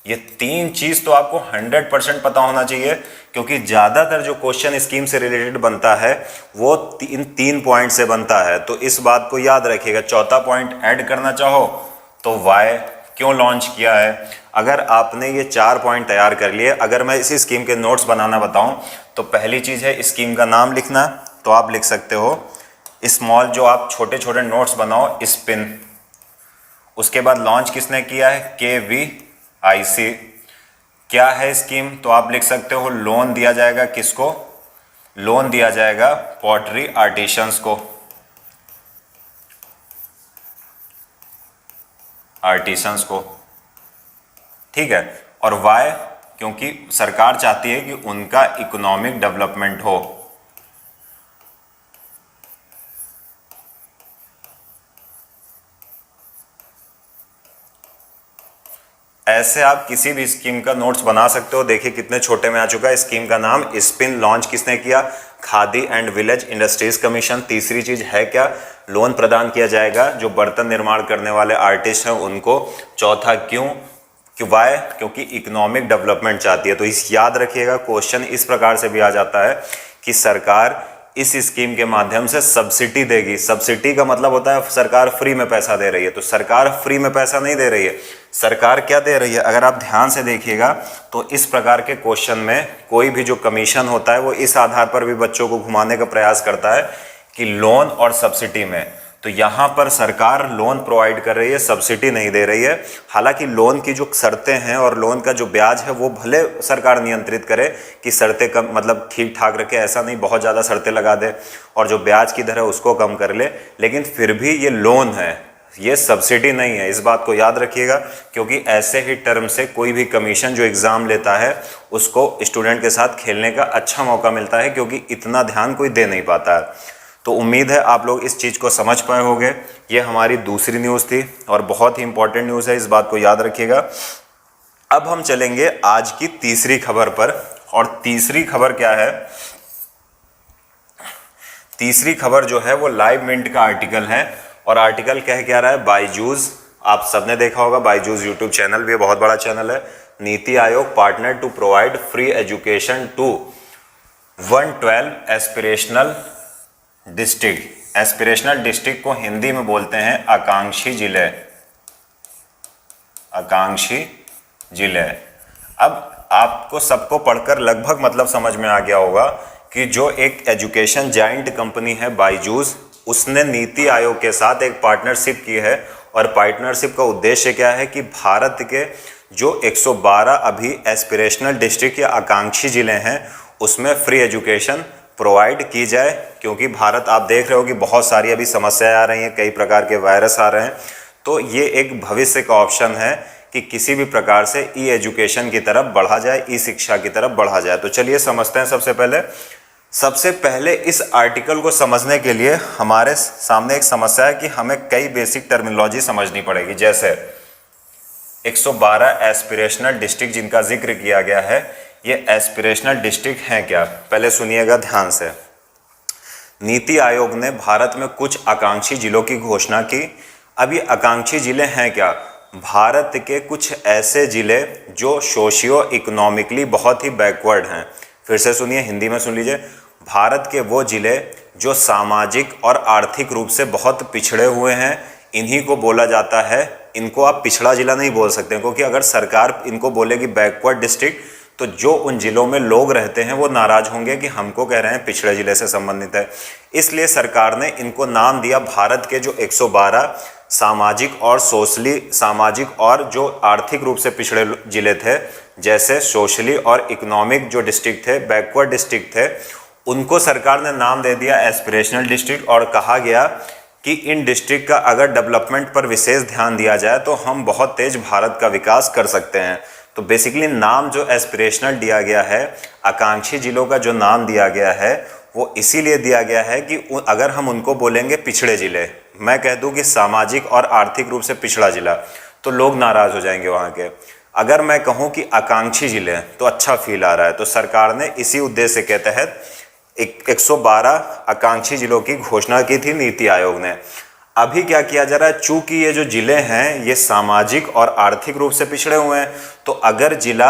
S1: ये तीन चीज़ तो आपको 100% पता होना चाहिए, क्योंकि ज़्यादातर जो क्वेश्चन स्कीम से रिलेटेड बनता है वो तीन पॉइंट से बनता है। तो इस बात को याद रखिएगा। चौथा पॉइंट ऐड करना चाहो तो वाई, क्यों लॉन्च किया है। अगर आपने ये 4 पॉइंट तैयार कर लिए, अगर मैं इसी स्कीम के नोट्स बनाना बताऊं तो पहली चीज़ है स्कीम का नाम लिखना। तो आप लिख सकते हो स्मॉल, जो आप छोटे छोटे नोट्स बनाओ, स्पिन। उसके बाद लॉन्च किसने किया है? KVIC। क्या है स्कीम? तो आप लिख सकते हो लोन दिया जाएगा किसको? लोन दिया जाएगा पॉटरी आर्टिसंस को, ठीक है। और वाई, क्योंकि सरकार चाहती है कि उनका इकोनॉमिक डेवलपमेंट हो। ऐसे आप किसी भी स्कीम का नोट्स बना सकते हो। देखिए कितने छोटे में आ चुका है। स्कीम का नाम स्पिन। लॉन्च किसने किया? Khadi and village industries commission. तीसरी चीज है क्या? लोन प्रदान किया जाएगा जो बर्तन निर्माण करने वाले आर्टिस्ट हैं उनको। चौथा क्यों? वाई, क्योंकि इकोनॉमिक डेवलपमेंट चाहती है। तो इस याद रखिएगा, क्वेश्चन इस प्रकार से भी आ जाता है कि सरकार इस स्कीम के माध्यम से सब्सिडी देगी। सब्सिडी का मतलब होता है सरकार फ्री में पैसा दे रही है। तो सरकार फ्री में पैसा नहीं दे रही है, सरकार क्या दे रही है? अगर आप ध्यान से देखिएगा तो इस प्रकार के क्वेश्चन में कोई भी जो कमीशन होता है वो इस आधार पर भी बच्चों को घुमाने का प्रयास करता है कि लोन और सब्सिडी में। तो यहाँ पर सरकार लोन प्रोवाइड कर रही है, सब्सिडी नहीं दे रही है। हालांकि लोन की जो शर्तें हैं और लोन का जो ब्याज है वो भले सरकार नियंत्रित करे कि शर्तें कम मतलब ठीक ठाक रखे, ऐसा नहीं बहुत ज़्यादा शर्तें लगा दे और जो ब्याज की दर है उसको कम कर ले, लेकिन फिर भी ये लोन है, ये सब्सिडी नहीं है। इस बात को याद रखिएगा, क्योंकि ऐसे ही टर्म से कोई भी कमीशन जो एग्ज़ाम लेता है उसको स्टूडेंट के साथ खेलने का अच्छा मौका मिलता है, क्योंकि इतना ध्यान कोई दे नहीं पाता है। तो उम्मीद है आप लोग इस चीज़ को समझ पाए होंगे। ये हमारी दूसरी न्यूज़ थी और बहुत ही इंपॉर्टेंट न्यूज़ है, इस बात को याद रखिएगा। अब हम चलेंगे आज की तीसरी खबर पर, और तीसरी खबर क्या है? तीसरी खबर जो है वो लाइव मिंट का आर्टिकल है, और आर्टिकल कह क्या रहा है? बायजूस, आप सबने देखा होगा, बायजूस यूट्यूब चैनल भी बहुत बड़ा चैनल है। Niti Aayog partner to provide free education to 112 aspirational district. Aspirational district को हिंदी में बोलते हैं आकांक्षी जिले, आकांक्षी जिले। अब आपको सबको पढ़कर लगभग मतलब समझ में आ गया होगा कि जो एक एजुकेशन जाइंट कंपनी है बायजूस, उसने नीति आयोग के साथ एक पार्टनरशिप की है, और पार्टनरशिप का उद्देश्य क्या है कि भारत के जो 112 अभी एस्पिरेशनल डिस्ट्रिक्ट या आकांक्षी जिले हैं उसमें फ्री एजुकेशन प्रोवाइड की जाए। क्योंकि भारत, आप देख रहे हो कि बहुत सारी अभी समस्याएं आ रही हैं, कई प्रकार के वायरस आ रहे हैं, तो ये एक भविष्य का ऑप्शन है कि किसी भी प्रकार से ई एजुकेशन की तरफ बढ़ा जाए, ई शिक्षा की तरफ बढ़ा जाए। तो चलिए समझते हैं। सबसे पहले इस आर्टिकल को समझने के लिए हमारे सामने एक समस्या है कि हमें कई बेसिक टर्मिनोलॉजी समझनी पड़ेगी। जैसे 112 एस्पिरेशनल डिस्ट्रिक्ट जिनका जिक्र किया गया है, ये एस्पिरेशनल डिस्ट्रिक्ट हैं क्या? पहले सुनिएगा ध्यान से। नीति आयोग ने भारत में कुछ आकांक्षी जिलों की घोषणा की। अब ये आकांक्षी जिले हैं क्या? भारत के कुछ ऐसे जिले जो सोशियो इकोनॉमिकली बहुत ही बैकवर्ड हैं। फिर से सुनिए, हिंदी में सुन लीजिए। भारत के वो जिले जो सामाजिक और आर्थिक रूप से बहुत पिछड़े हुए हैं, इन्हीं को बोला जाता है। इनको आप पिछड़ा जिला नहीं बोल सकते, क्योंकि अगर सरकार इनको बोलेगी बैकवर्ड डिस्ट्रिक्ट तो जो उन जिलों में लोग रहते हैं वो नाराज होंगे कि हमको कह रहे हैं पिछड़े जिले से संबंधित है। इसलिए सरकार ने इनको नाम दिया, भारत के जो 112 सामाजिक और जो आर्थिक रूप से पिछड़े जिले थे, जैसे सोशली और इकोनॉमिक जो डिस्ट्रिक्ट थे, बैकवर्ड डिस्ट्रिक्ट थे, उनको सरकार ने नाम दे दिया एस्पिरेशनल डिस्ट्रिक्ट। और कहा गया कि इन डिस्ट्रिक्ट का अगर डेवलपमेंट पर विशेष ध्यान दिया जाए तो हम बहुत तेज भारत का विकास कर सकते हैं। तो बेसिकली नाम जो एस्पिरेशनल दिया गया है, आकांक्षी जिलों का जो नाम दिया गया है, वो इसीलिए दिया गया है कि अगर हम उनको बोलेंगे पिछड़े जिले, मैं कह दूं कि सामाजिक और आर्थिक रूप से पिछड़ा जिला, तो लोग नाराज़ हो जाएंगे वहाँ के। अगर मैं कहूँ कि आकांक्षी जिले, तो अच्छा फील आ रहा है। तो सरकार ने इसी उद्देश्य के तहत 112 आकांक्षी जिलों की घोषणा की थी नीति आयोग ने। अभी क्या किया जा रहा है? चूंकि ये जो जिले हैं ये सामाजिक और आर्थिक रूप से पिछड़े हुए हैं, तो अगर जिला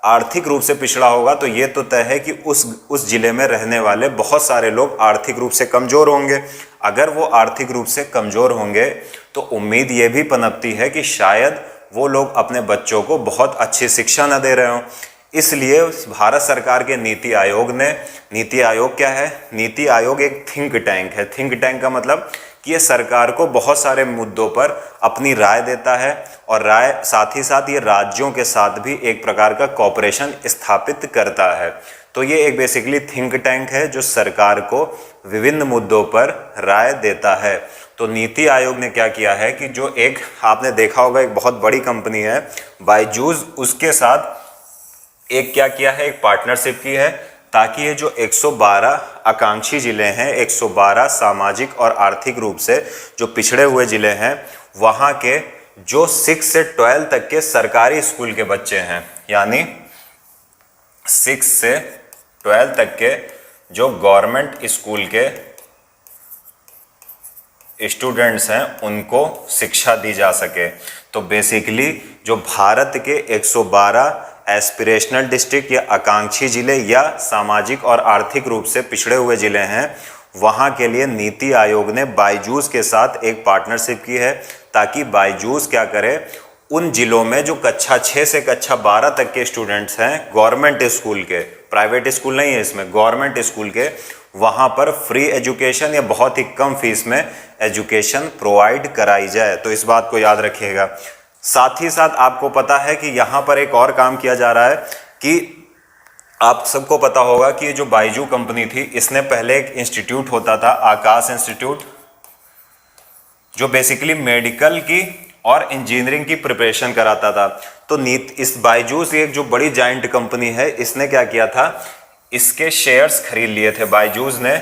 S1: आर्थिक रूप से पिछड़ा होगा तो ये तो तय है कि उस जिले में रहने वाले बहुत सारे लोग आर्थिक रूप से कमज़ोर होंगे। अगर वो आर्थिक रूप से कमज़ोर होंगे तो उम्मीद ये भी पनपती है कि शायद वो लोग अपने बच्चों को बहुत अच्छी शिक्षा न दे रहे हों। इसलिए भारत सरकार के नीति आयोग क्या है? नीति आयोग एक थिंक टैंक है। थिंक टैंक का मतलब कि ये सरकार को बहुत सारे मुद्दों पर अपनी राय देता है, और राय साथ ही साथ ये राज्यों के साथ भी एक प्रकार का कॉपरेशन स्थापित करता है। तो ये एक बेसिकली थिंक टैंक है जो सरकार को विभिन्न मुद्दों पर राय देता है। तो नीति आयोग ने क्या किया है कि जो एक आपने देखा होगा एक बहुत बड़ी कंपनी है बायजूस, उसके साथ एक क्या किया है, एक पार्टनरशिप की है, ताकि ये जो 112 आकांक्षी जिले हैं, 112 सामाजिक और आर्थिक रूप से जो पिछड़े हुए जिले हैं, वहाँ के जो 6 से 12 तक के सरकारी स्कूल के बच्चे हैं, यानी 6 से 12 तक के जो गवर्नमेंट स्कूल के स्टूडेंट्स हैं, उनको शिक्षा दी जा सके। तो बेसिकली जो भारत के 112 एस्पिरेशनल डिस्ट्रिक्ट या आकांक्षी जिले या सामाजिक और आर्थिक रूप से पिछड़े हुए जिले हैं, वहाँ के लिए नीति आयोग ने बायजूस के साथ एक पार्टनरशिप की है, ताकि बायजूस क्या करे, उन जिलों में जो कक्षा 6 से कक्षा 12 तक के स्टूडेंट्स हैं गवर्नमेंट स्कूल के, प्राइवेट स्कूल नहीं है इसमें, गवर्नमेंट स्कूल के, वहाँ पर फ्री एजुकेशन या बहुत ही कम फीस में एजुकेशन प्रोवाइड कराई जाए। तो इस बात को याद रखिएगा। साथ ही साथ आपको पता है कि यहाँ पर एक और काम किया जा रहा है कि आप सबको पता होगा कि जो बायजू कंपनी थी, इसने पहले एक इंस्टीट्यूट होता था आकाश इंस्टीट्यूट, जो बेसिकली मेडिकल की और इंजीनियरिंग की प्रिपरेशन कराता था। तो इस बायजूस एक जो बड़ी जाइंट कंपनी है, इसने क्या किया था, इसके शेयर्स खरीद लिए थे। बायजूस ने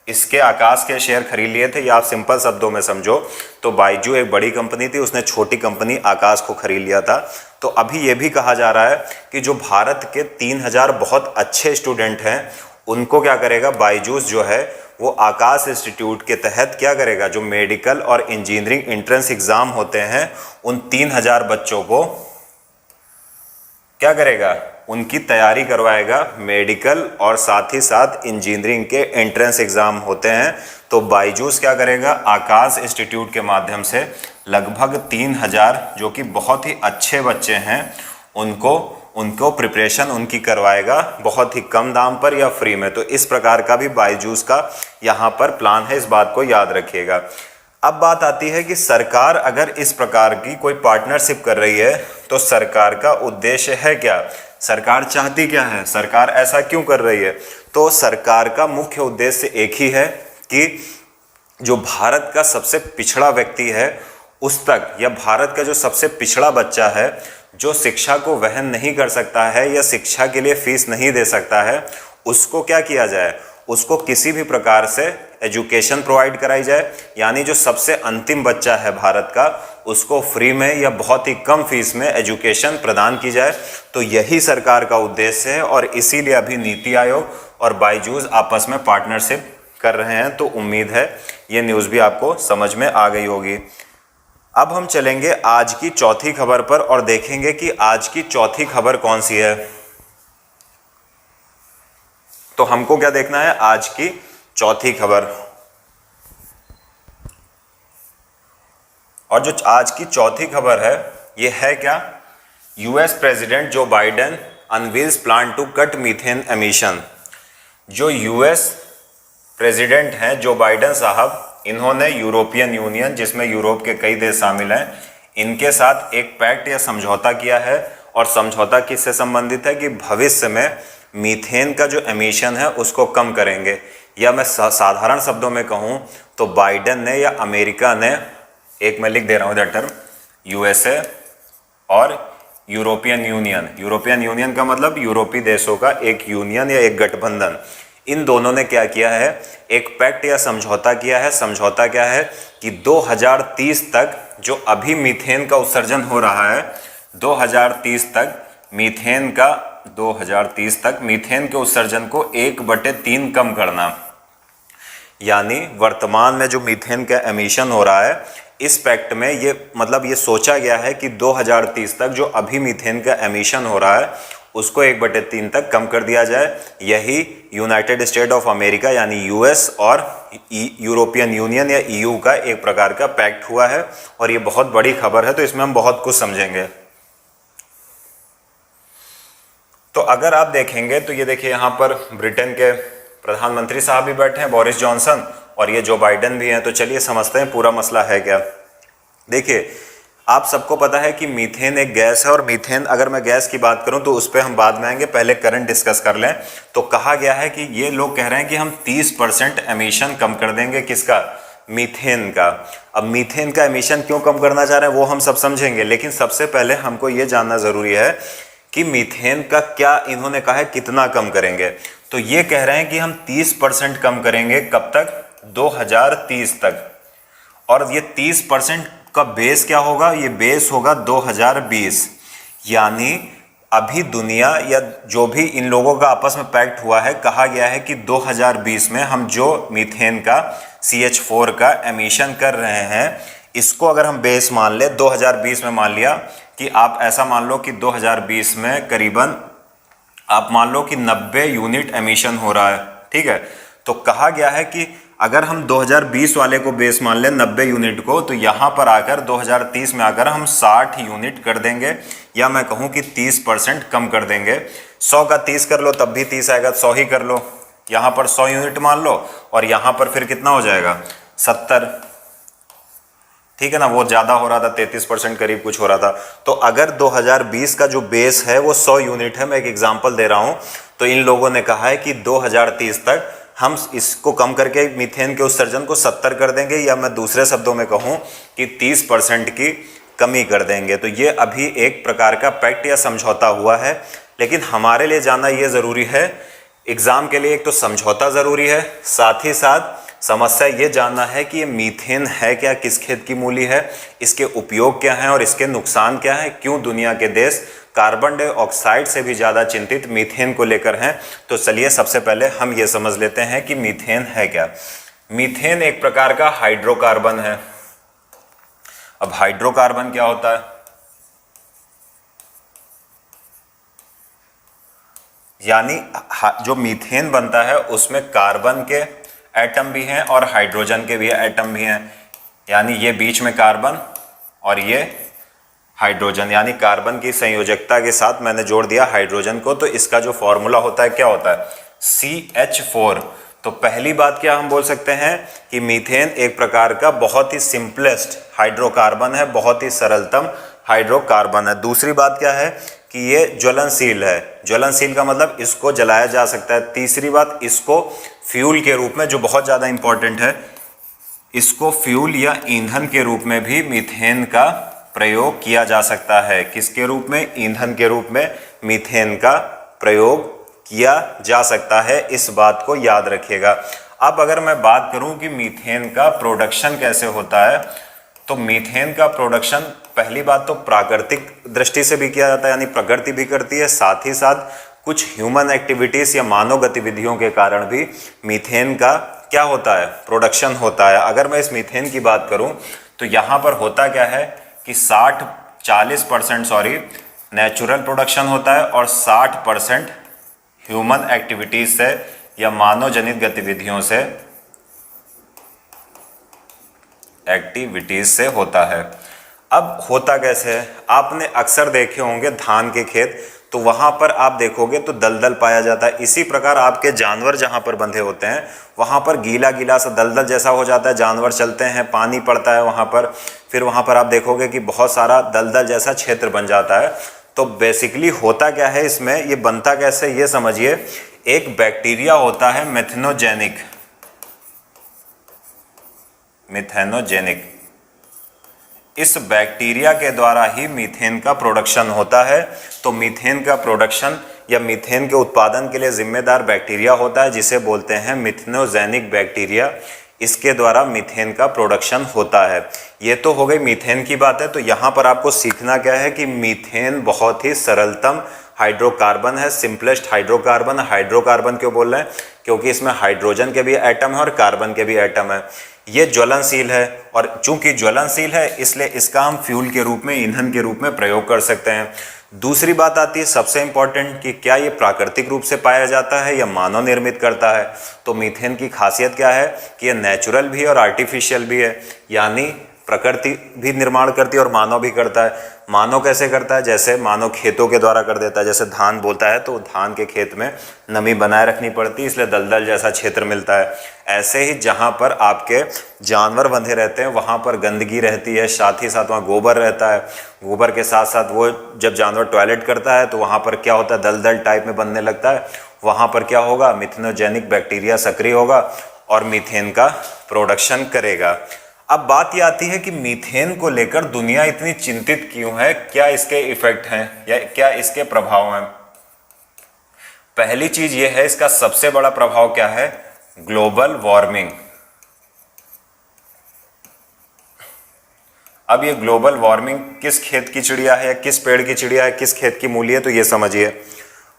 S1: इसके आकाश के शेयर खरीद लिए थे। या आप सिंपल शब्दों में समझो तो बायजू एक बड़ी कंपनी थी, उसने छोटी कंपनी आकाश को खरीद लिया था। तो अभी ये भी कहा जा रहा है कि जो भारत के 3000 बहुत अच्छे स्टूडेंट हैं, उनको क्या करेगा बायजूस जो है वो आकाश इंस्टीट्यूट के तहत क्या करेगा, जो मेडिकल और इंजीनियरिंग एंट्रेंस एग्जाम होते हैं, उन 3000 बच्चों को क्या करेगा, उनकी तैयारी करवाएगा। मेडिकल और साथ ही साथ इंजीनियरिंग के एंट्रेंस एग्जाम होते हैं। तो बायजूस क्या करेगा, आकाश इंस्टीट्यूट के माध्यम से लगभग 3000 जो कि बहुत ही अच्छे बच्चे हैं, उनको प्रिपरेशन उनकी करवाएगा बहुत ही कम दाम पर या फ्री में। तो इस प्रकार का भी बायजूस का यहाँ पर प्लान है, इस बात को याद रखिएगा। अब बात आती है कि सरकार अगर इस प्रकार की कोई पार्टनरशिप कर रही है तो सरकार का उद्देश्य है क्या, सरकार चाहती क्या है, सरकार ऐसा क्यों कर रही है। तो सरकार का मुख्य उद्देश्य एक ही है कि जो भारत का सबसे पिछड़ा व्यक्ति है उस तक, या भारत का जो सबसे पिछड़ा बच्चा है जो शिक्षा को वहन नहीं कर सकता है या शिक्षा के लिए फीस नहीं दे सकता है, उसको क्या किया जाए, उसको किसी भी प्रकार से एजुकेशन प्रोवाइड कराई जाए। यानी जो सबसे अंतिम बच्चा है भारत का, उसको फ्री में या बहुत ही कम फीस में एजुकेशन प्रदान की जाए। तो यही सरकार का उद्देश्य है और इसीलिए अभी नीति आयोग और बायजूस आपस में पार्टनरशिप कर रहे हैं। तो उम्मीद है ये न्यूज़ भी आपको समझ में आ गई होगी। अब हम चलेंगे आज की चौथी खबर पर और देखेंगे कि आज की चौथी खबर कौन सी है। तो हमको क्या देखना है, आज की चौथी खबर। और जो आज की चौथी खबर है ये है क्या, US president Joe Biden unveils plan to cut methane emission. जो यूएस प्रेसिडेंट हैं जो बाइडेन साहब, इन्होंने यूरोपियन यूनियन, जिसमें यूरोप के कई देश शामिल हैं, इनके साथ एक पैक्ट या समझौता किया है। और समझौता किससे संबंधित है कि भविष्य में मीथेन का जो एमिशन है उसको कम करेंगे। या मैं साधारण शब्दों में कहूँ तो बाइडेन ने या अमेरिका ने, एक मैं लिख दे रहा हूँ दैट टर्म, यूएसए और यूरोपियन यूनियन। यूरोपियन यूनियन का मतलब यूरोपीय देशों का एक यूनियन या एक गठबंधन। इन दोनों ने क्या किया है, एक पैक्ट या समझौता किया है। समझौता क्या है कि 2030 तक जो अभी मीथेन का उत्सर्जन हो रहा है, 2030 तक मीथेन के उत्सर्जन को 1/3 कम करना। यानी वर्तमान में जो मीथेन का एमिशन हो रहा है, इस पैक्ट में ये सोचा गया है कि 2030 तक जो अभी मीथेन का एमिशन हो रहा है उसको 1/3 तक कम कर दिया जाए। यही यूनाइटेड स्टेट ऑफ अमेरिका यानी यूएस और यूरोपियन यूनियन या ईयू का एक प्रकार का पैक्ट हुआ है। और ये बहुत बड़ी खबर है, तो इसमें हम बहुत कुछ समझेंगे। तो अगर आप देखेंगे तो ये देखिए यहाँ पर ब्रिटेन के प्रधानमंत्री साहब भी बैठे हैं, बोरिस जॉनसन, और ये जो बाइडेन भी हैं। तो चलिए समझते हैं पूरा मसला है क्या। देखिए, आप सबको पता है कि मीथेन एक गैस है, और मीथेन, अगर मैं गैस की बात करूं तो उस पर हम बाद में आएंगे, पहले करंट डिस्कस कर लें। तो कहा गया है कि ये लोग कह रहे हैं कि हम 30% एमिशन कम कर देंगे, किसका, मीथेन का। अब मीथेन का एमिशन क्यों कम करना चाह रहे हैं वो हम सब समझेंगे, लेकिन सबसे पहले हमको ये जानना ज़रूरी है कि मीथेन का क्या इन्होंने कहा है, कितना कम करेंगे। तो ये कह रहे हैं कि हम 30% कम करेंगे, कब तक, 2030 तक। और ये 30% का बेस क्या होगा, ये बेस होगा 2020। यानी अभी दुनिया या जो भी इन लोगों का आपस में पैक्ट हुआ है, कहा गया है कि 2020 में हम जो मीथेन का CH4 का एमिशन कर रहे हैं, इसको अगर हम बेस मान ले 2020 में, मान लिया कि आप ऐसा मान लो कि 2020 में करीबन आप मान लो कि 90 यूनिट एमिशन हो रहा है, ठीक है। तो कहा गया है कि अगर हम 2020 वाले को बेस मान लें 90 यूनिट को, तो यहाँ पर आकर 2030 में आकर हम 60 यूनिट कर देंगे, या मैं कहूँ कि 30% कम कर देंगे। 100 का 30 कर लो तब भी 30 आएगा, 100 ही कर लो, यहाँ पर 100 यूनिट मान लो, और यहाँ पर फिर कितना हो जाएगा 70, ठीक है ना, वो ज़्यादा हो रहा था, 33% करीब कुछ हो रहा था। तो अगर 2020 का जो बेस है वो 100 यूनिट है, मैं एक एग्जांपल दे रहा हूँ, तो इन लोगों ने कहा है कि 2030 तक हम इसको कम करके मीथेन के उत्सर्जन को 70 कर देंगे, या मैं दूसरे शब्दों में कहूँ कि 30% की कमी कर देंगे। तो ये अभी एक प्रकार का पैक्ट या समझौता हुआ है, लेकिन हमारे लिए जानना ये ज़रूरी है, एग्ज़ाम के लिए एक तो समझौता ज़रूरी है, साथ ही साथ समस्या ये जानना है कि ये मीथेन है क्या, किस खेत की मूली है, इसके उपयोग क्या हैं और इसके नुकसान क्या हैं, क्यों दुनिया के देश कार्बन डाइऑक्साइड से भी ज़्यादा चिंतित मीथेन को लेकर हैं। तो चलिए सबसे पहले हम ये समझ लेते हैं कि मीथेन है क्या। मीथेन एक प्रकार का हाइड्रोकार्बन है। अब हाइड्रोकार्बन क्या होता है, यानी जो मीथेन बनता है उसमें कार्बन के एटम भी हैं और हाइड्रोजन के भी एटम भी हैं, यानी ये बीच में कार्बन और ये हाइड्रोजन, यानी कार्बन की संयोजकता के साथ मैंने जोड़ दिया हाइड्रोजन को, तो इसका जो फॉर्मूला होता है क्या होता है, CH4। तो पहली बात क्या हम बोल सकते हैं कि मीथेन एक प्रकार का बहुत ही सिंपलेस्ट हाइड्रोकार्बन है, बहुत ही सरलतम हाइड्रोकार्बन है। दूसरी बात क्या है कि ये ज्वलनशील है। ज्वलनशील का मतलब इसको जलाया जा सकता है। तीसरी बात, इसको फ्यूल के रूप में, जो बहुत ज़्यादा इंपॉर्टेंट है, इसको फ्यूल या ईंधन के रूप में भी मीथेन का प्रयोग किया जा सकता है। किसके रूप में, ईंधन के रूप में मीथेन का प्रयोग किया जा सकता है, इस बात को याद रखिएगा। अब अगर मैं बात करूं कि मीथेन का प्रोडक्शन कैसे होता है, तो मीथेन का प्रोडक्शन पहली बात तो प्राकृतिक दृष्टि से भी किया जाता है, यानी प्रकृति भी करती है, साथ ही साथ कुछ ह्यूमन एक्टिविटीज़ या मानव गतिविधियों के कारण भी मीथेन का क्या होता है, प्रोडक्शन होता है। अगर मैं इस मीथेन की बात करूं तो यहाँ पर होता क्या है कि 40% नेचुरल प्रोडक्शन होता है और 60% ह्यूमन एक्टिविटीज से या मानव जनित गतिविधियों से होता है। अब होता कैसे है, आपने अक्सर देखे होंगे धान के खेत, तो वहाँ पर आप देखोगे तो दलदल पाया जाता है। इसी प्रकार आपके जानवर जहाँ पर बंधे होते हैं वहाँ पर गीला गीला सा दलदल जैसा हो जाता है, जानवर चलते हैं, पानी पड़ता है वहाँ पर, फिर वहाँ पर आप देखोगे कि बहुत सारा दलदल जैसा क्षेत्र बन जाता है। तो बेसिकली होता क्या है इसमें, ये बनता कैसे ये समझिए। एक बैक्टीरिया होता है मिथेनोजेनिक, इस बैक्टीरिया के द्वारा ही मीथेन का प्रोडक्शन होता है। तो मीथेन का प्रोडक्शन या मीथेन के उत्पादन के लिए जिम्मेदार बैक्टीरिया होता है, जिसे बोलते हैं मिथेनोजेनिक बैक्टीरिया। इसके द्वारा मीथेन का प्रोडक्शन होता है। ये तो हो गई मीथेन की बात है। तो यहाँ पर आपको सीखना क्या है कि मीथेन बहुत ही सरलतम हाइड्रोकार्बन है, सिंपलेस्ट हाइड्रोकार्बन। हाइड्रोकार्बन क्यों बोल रहे हैं, क्योंकि इसमें हाइड्रोजन के भी एटम है और कार्बन के भी एटम है। ये ज्वलनशील है, और चूंकि ज्वलनशील है इसलिए इसका हम फ्यूल के रूप में, ईंधन के रूप में प्रयोग कर सकते हैं। दूसरी बात आती है सबसे इंपॉर्टेंट कि क्या ये प्राकृतिक रूप से पाया जाता है या मानव निर्मित करता है। तो मीथेन की खासियत क्या है कि ये नेचुरल भी है और आर्टिफिशियल भी है, यानी प्रकृति भी निर्माण करती है और मानव भी करता है। मानव कैसे करता है, जैसे मानव खेतों के द्वारा कर देता है। जैसे धान बोलता है तो धान के खेत में नमी बनाए रखनी पड़ती है, इसलिए दलदल जैसा क्षेत्र मिलता है। ऐसे ही जहाँ पर आपके जानवर बंधे रहते हैं वहाँ पर गंदगी रहती है, साथ ही साथ वहाँ गोबर रहता है। गोबर के साथ साथ वो जब जानवर टॉयलेट करता है तो वहाँ पर क्या होता है, दलदल टाइप में बनने लगता है। वहाँ पर क्या होगा, मिथेनोजेनिक बैक्टीरिया सक्रिय होगा और मीथेन का प्रोडक्शन करेगा। अब बात ये आती है कि मीथेन को लेकर दुनिया इतनी चिंतित क्यों है, क्या इसके इफेक्ट हैं या क्या इसके प्रभाव हैं। पहली चीज ये है, इसका सबसे बड़ा प्रभाव क्या है, ग्लोबल वार्मिंग। अब ये ग्लोबल वार्मिंग किस खेत की चिड़िया है या किस पेड़ की चिड़िया है, किस खेत की मूली है, तो ये समझिए।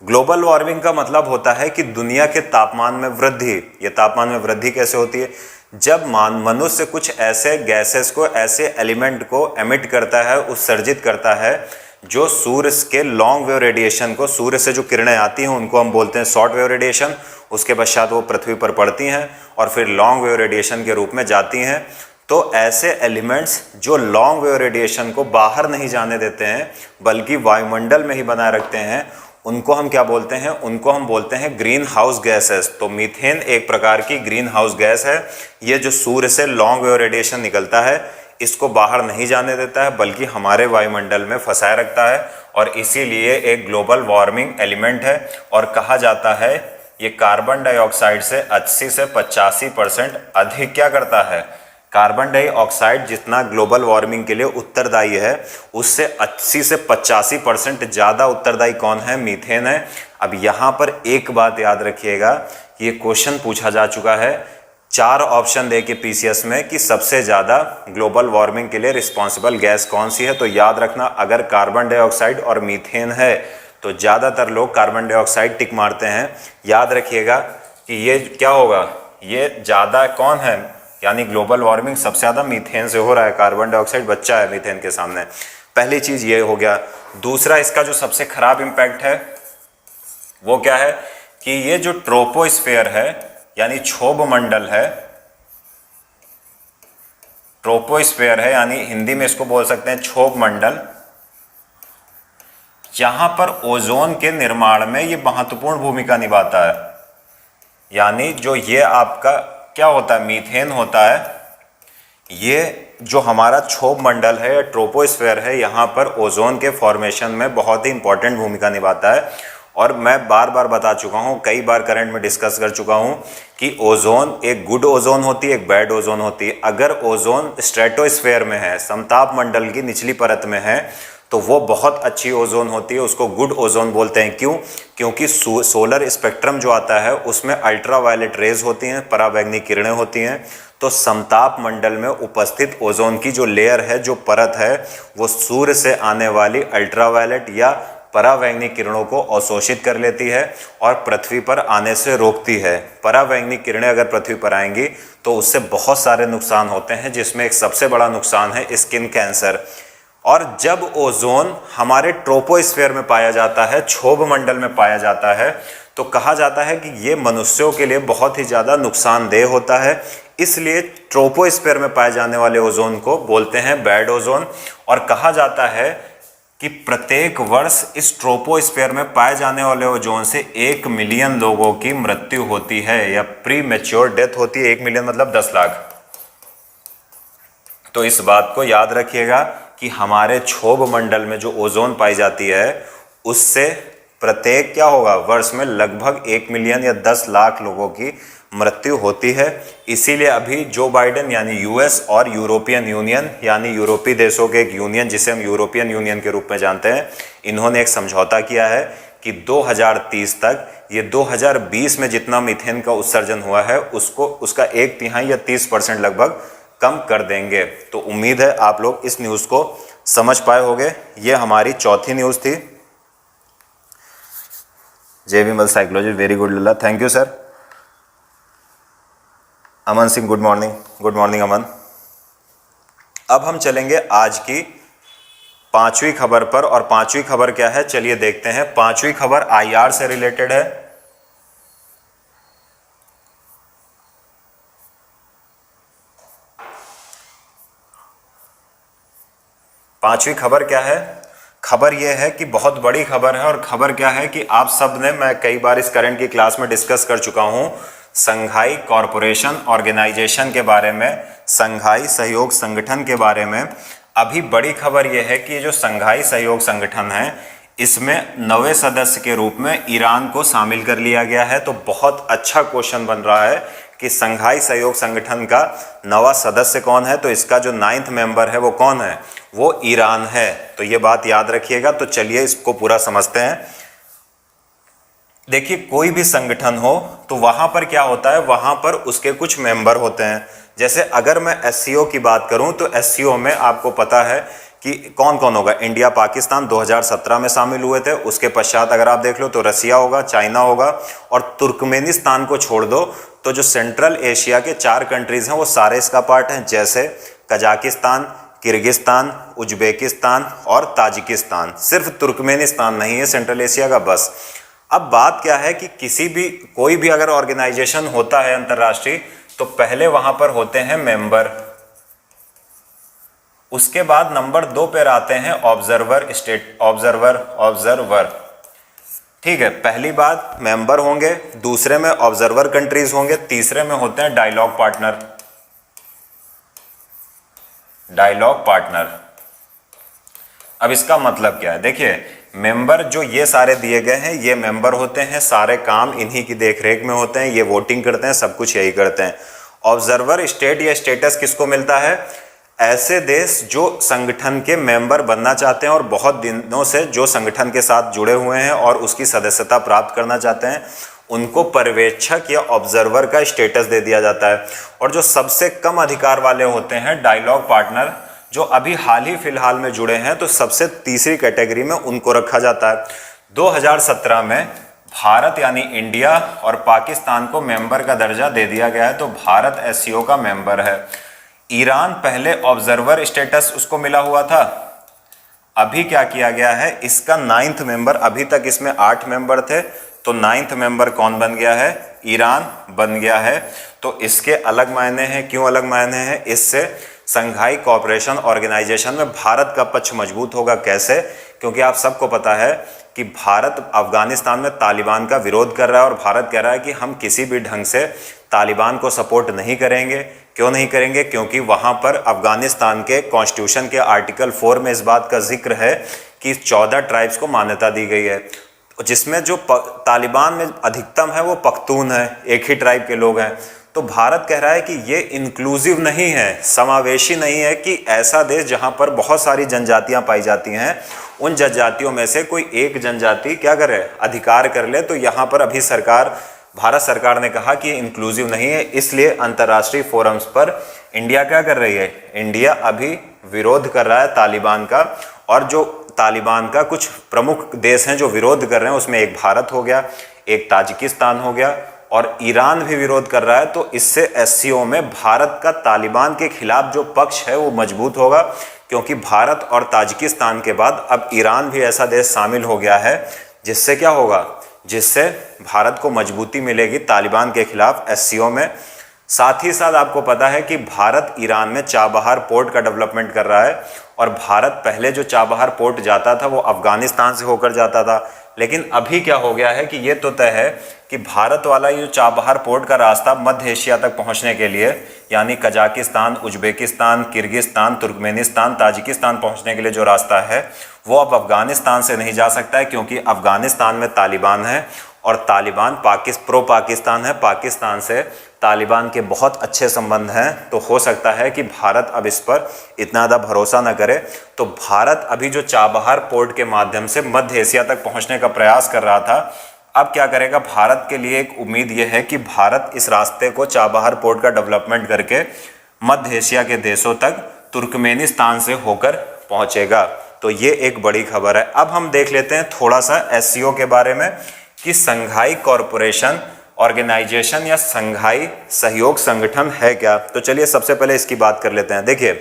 S1: ग्लोबल वार्मिंग का मतलब होता है कि दुनिया के तापमान में वृद्धि। ये तापमान में वृद्धि कैसे होती है, जब मनुष्य कुछ ऐसे गैसेस को, ऐसे एलिमेंट को एमिट करता है, उत्सर्जित करता है, जो सूर्य के लॉन्ग वेव रेडिएशन को, सूर्य से जो किरणें आती हैं उनको हम बोलते हैं शॉर्ट वेव रेडिएशन। उसके पश्चात वो पृथ्वी पर पड़ती हैं और फिर लॉन्ग वेव रेडिएशन के रूप में जाती हैं। तो ऐसे एलिमेंट्स जो लॉन्ग वेव रेडिएशन को बाहर नहीं जाने देते हैं बल्कि वायुमंडल में ही बनाए रखते हैं, उनको हम क्या बोलते हैं, उनको हम बोलते हैं ग्रीन हाउस गैसेस। तो मीथेन एक प्रकार की ग्रीन हाउस गैस है। ये जो सूर्य से लॉन्ग वेव रेडिएशन निकलता है इसको बाहर नहीं जाने देता है, बल्कि हमारे वायुमंडल में फंसाए रखता है, और इसीलिए एक ग्लोबल वार्मिंग एलिमेंट है। और कहा जाता है ये कार्बन डाइऑक्साइड से 80 से 85% अधिक क्या करता है, कार्बन डाइऑक्साइड जितना ग्लोबल वार्मिंग के लिए उत्तरदायी है उससे 80 से 85% ज़्यादा उत्तरदायी कौन है, मीथेन है। अब यहाँ पर एक बात याद रखिएगा कि ये क्वेश्चन पूछा जा चुका है 4 ऑप्शन दे के पीसीएस में कि सबसे ज़्यादा ग्लोबल वार्मिंग के लिए रिस्पॉन्सिबल गैस कौन सी है। तो याद रखना, अगर कार्बन डाइऑक्साइड और मीथेन है तो ज़्यादातर लोग कार्बन डाइऑक्साइड टिक मारते हैं। याद रखिएगा कि ये क्या होगा, ये ज़्यादा कौन है, यानी ग्लोबल वार्मिंग सबसे ज़्यादा मीथेन से हो रहा है, कार्बन डाइऑक्साइड बच्चा है मीथेन के सामने। पहली चीज़ ये हो गया। दूसरा, इसका जो सबसे खराब इम्पैक्ट है वो क्या है कि ये जो ट्रोपोस्फेयर है यानी क्षोभ मंडल है, ट्रोपोस्फेयर है यानी हिंदी में इसको बोल सकते हैं क्षोभ मंडल, यहां पर ओजोन के निर्माण में ये महत्वपूर्ण भूमिका निभाता है। यानी जो ये आपका क्या होता है, मीथेन होता है, ये जो हमारा क्षोभ मंडल है या ट्रोपोस्फेयर है, यहाँ पर ओजोन के फॉर्मेशन में बहुत ही इंपॉर्टेंट भूमिका निभाता है। और मैं बार बार बता चुका हूँ, कई बार करंट में डिस्कस कर चुका हूँ कि ओजोन एक गुड ओजोन होती है, एक बैड ओजोन होती है। अगर ओजोन स्ट्रेटोस्फेयर में है, समताप मंडल की निचली परत में है, तो वो बहुत अच्छी ओजोन होती है, उसको गुड ओजोन बोलते हैं। क्यों? क्योंकि सोलर स्पेक्ट्रम जो आता है उसमें अल्ट्रावायलेट रेज होती हैं, पराबैंगनी किरणें होती हैं। तो समताप मंडल में उपस्थित ओजोन की जो लेयर है, जो परत है, वो सूर्य से आने वाली अल्ट्रावायलेट या पराबैंगनी किरणों को अवशोषित कर लेती है और पृथ्वी पर आने से रोकती है। पराबैंगनी किरणें अगर पृथ्वी पर आएंगी तो उससे बहुत सारे नुकसान होते हैं, जिसमें एक सबसे बड़ा नुकसान है स्किन कैंसर। और जब ओजोन हमारे ट्रोपोस्फेयर में पाया जाता है, क्षोभ मंडल में पाया जाता है, तो कहा जाता है कि ये मनुष्यों के लिए बहुत ही ज़्यादा नुकसानदेह होता है। इसलिए ट्रोपोस्फेयर में पाए जाने वाले ओजोन को बोलते हैं बैड ओजोन। और कहा जाता है कि प्रत्येक वर्ष इस ट्रोपोस्फेयर में पाए जाने वाले ओजोन से 1 मिलियन लोगों की मृत्यु होती है या प्री मैच्योर डेथ होती है। 1 मिलियन मतलब 10 लाख। तो इस बात को याद रखिएगा कि हमारे क्षोभ मंडल में जो ओजोन पाई जाती है उससे प्रत्येक क्या होगा, वर्ष में लगभग 1 मिलियन या 10 लाख लोगों की मृत्यु होती है। इसीलिए अभी जो बाइडेन यानी यूएस और यूरोपियन यूनियन यानी यूरोपीय देशों के एक यूनियन जिसे हम यूरोपियन यूनियन के रूप में जानते हैं, इन्होंने एक समझौता किया है कि 2030 तक ये 2020 में जितना मीथेन का उत्सर्जन हुआ है उसको उसका 1/3 या 30% लगभग कम कर देंगे। तो उम्मीद है आप लोग इस न्यूज़ को समझ पाए होंगे। ये हमारी चौथी न्यूज़ थी। Jai Vimal psychology, very good Lalla, thank you sir. Aman Singh, good morning. Good morning Aman. अब हम चलेंगे आज की 5वीं खबर पर, और 5वीं खबर क्या है चलिए देखते हैं। 5वीं खबर आईआर से रिलेटेड है। 5वीं खबर क्या है? खबर यह है कि बहुत बड़ी खबर है। और खबर क्या है कि आप सब ने, मैं कई बार इस करंट की क्लास में डिस्कस कर चुका हूं, संघाई कॉरपोरेशन ऑर्गेनाइजेशन के बारे में, संघाई सहयोग संगठन के बारे में। अभी बड़ी खबर यह है कि ये जो संघाई सहयोग संगठन है इसमें नवे सदस्य के रूप में ईरान को शामिल कर लिया गया है। तो बहुत अच्छा क्वेश्चन बन रहा है कि संघाई सहयोग संगठन का नवा सदस्य कौन है। तो इसका जो 9th मेंबर है वो कौन है, वो ईरान है। तो ये बात याद रखिएगा। तो चलिए इसको पूरा समझते हैं। देखिए, कोई भी संगठन हो तो वहां पर क्या होता है, वहां पर उसके कुछ मेंबर होते हैं। जैसे अगर मैं एससीओ की बात करूं तो एससीओ में आपको पता है कि कौन कौन होगा। इंडिया पाकिस्तान 2017 में शामिल हुए थे। उसके पश्चात अगर आप देख लो तो रसिया होगा, चाइना होगा, और तुर्कमेनिस्तान को छोड़ दो तो जो सेंट्रल एशिया के 4 कंट्रीज हैं वो सारे इसका पार्ट हैं, जैसे कजाकिस्तान, किर्गिस्तान, उज्बेकिस्तान और ताजिकिस्तान। सिर्फ तुर्कमेनिस्तान नहीं है सेंट्रल एशिया का, बस। अब बात क्या है कि किसी भी कोई भी अगर ऑर्गेनाइजेशन होता है अंतर्राष्ट्रीय तो पहले वहां पर होते हैं मेंबर, उसके बाद नंबर 2 पर आते हैं ऑब्जर्वर स्टेट, ऑब्जर्वर। ठीक है, पहली बात मेंबर होंगे, दूसरे में ऑब्जर्वर कंट्रीज होंगे, तीसरे में होते हैं डायलॉग पार्टनर। डायलॉग पार्टनर, अब इसका मतलब क्या है? देखिए, मेंबर जो ये सारे दिए गए हैं ये मेंबर होते हैं, सारे काम इन्हीं की देखरेख में होते हैं, ये वोटिंग करते हैं, सब कुछ यही करते हैं। ऑब्जर्वर स्टेट या स्टेटस किसको मिलता है? ऐसे देश जो संगठन के मेंबर बनना चाहते हैं और बहुत दिनों से जो संगठन के साथ जुड़े हुए हैं और उसकी सदस्यता प्राप्त करना चाहते हैं, उनको पर्यवेक्षक या ऑब्जर्वर का स्टेटस दे दिया जाता है। और जो सबसे कम अधिकार वाले होते हैं डायलॉग पार्टनर, जो अभी हाल ही फिलहाल में जुड़े हैं, तो सबसे तीसरी कैटेगरी में उनको रखा जाता है। 2017 में भारत यानी इंडिया और पाकिस्तान को मेंबर का दर्जा दे दिया गया है, तो भारत एससीओ का मेंबर है। ईरान पहले ऑब्जर्वर स्टेटस उसको मिला हुआ था, अभी क्या किया गया है, इसका 9th मेंबर, अभी तक इसमें 8 मेंबर थे, तो 9th मेंबर कौन बन गया है? ईरान बन गया है। तो इसके अलग मायने हैं। क्यों अलग मायने हैं? इससे संघाई कोऑपरेशन ऑर्गेनाइजेशन में भारत का पक्ष मजबूत होगा। कैसे? क्योंकि आप सबको पता है कि भारत अफगानिस्तान में तालिबान का विरोध कर रहा है और भारत कह रहा है कि हम किसी भी ढंग से तालिबान को सपोर्ट नहीं करेंगे। क्यों नहीं करेंगे? क्योंकि वहाँ पर अफगानिस्तान के कॉन्स्टिट्यूशन के आर्टिकल 4 में इस बात का जिक्र है कि 14 ट्राइब्स को मान्यता दी गई है, जिसमें जो तालिबान में अधिकतम है वो पख्तून है, एक ही ट्राइब के लोग हैं। तो भारत कह रहा है कि ये इंक्लूसिव नहीं है, समावेशी नहीं है, कि ऐसा देश जहाँ पर बहुत सारी जनजातियाँ पाई जाती हैं, उन जनजातियों में से कोई एक जनजाति क्या करे, अधिकार कर ले। तो यहाँ पर अभी भारत सरकार ने कहा कि इंक्लूसिव नहीं है, इसलिए अंतर्राष्ट्रीय फोरम्स पर इंडिया क्या कर रही है? इंडिया अभी विरोध कर रहा है तालिबान का। और जो तालिबान का कुछ प्रमुख देश हैं जो विरोध कर रहे हैं, उसमें एक भारत हो गया, एक ताजिकिस्तान हो गया और ईरान भी विरोध कर रहा है। तो इससे एससीओ में भारत का तालिबान के खिलाफ जो पक्ष है वो मजबूत होगा, क्योंकि भारत और ताजिकिस्तान के बाद अब ईरान भी ऐसा देश शामिल हो गया है, जिससे क्या होगा, जिससे भारत को मजबूती मिलेगी तालिबान के खिलाफ एससीओ में। साथ ही साथ आपको पता है कि भारत ईरान में चाबहार पोर्ट का डेवलपमेंट कर रहा है, और भारत पहले जो चाबहार पोर्ट जाता था वो अफगानिस्तान से होकर जाता था, लेकिन अभी क्या हो गया है कि ये तो तय है कि भारत वाला ये चाबहार पोर्ट का रास्ता मध्य एशिया तक पहुंचने के लिए, यानी Kazakhstan, Uzbekistan, Kyrgyzstan, Turkmenistan, Tajikistan पहुंचने के लिए जो रास्ता है वो अब अफगानिस्तान से नहीं जा सकता है, क्योंकि अफगानिस्तान में तालिबान है और तालिबान प्रो पाकिस्तान है, पाकिस्तान से तालिबान के बहुत अच्छे संबंध हैं। तो हो सकता है कि भारत अब इस पर इतना ज़्यादा भरोसा न करे। तो भारत अभी जो चाबहार पोर्ट के माध्यम से मध्य एशिया तक पहुंचने का प्रयास कर रहा था, अब क्या करेगा? भारत के लिए एक उम्मीद यह है कि भारत इस रास्ते को चाबहार पोर्ट का डेवलपमेंट करके मध्य एशिया के देशों तक तुर्कमेनिस्तान से होकर पहुंचेगा। तो ये एक बड़ी खबर है। अब हम देख लेते हैं थोड़ा सा एससीओ के बारे में कि संघाई कॉरपोरेशन ऑर्गेनाइजेशन या संघाई सहयोग संगठन है क्या। तो चलिए सबसे पहले इसकी बात कर लेते हैं। देखिए,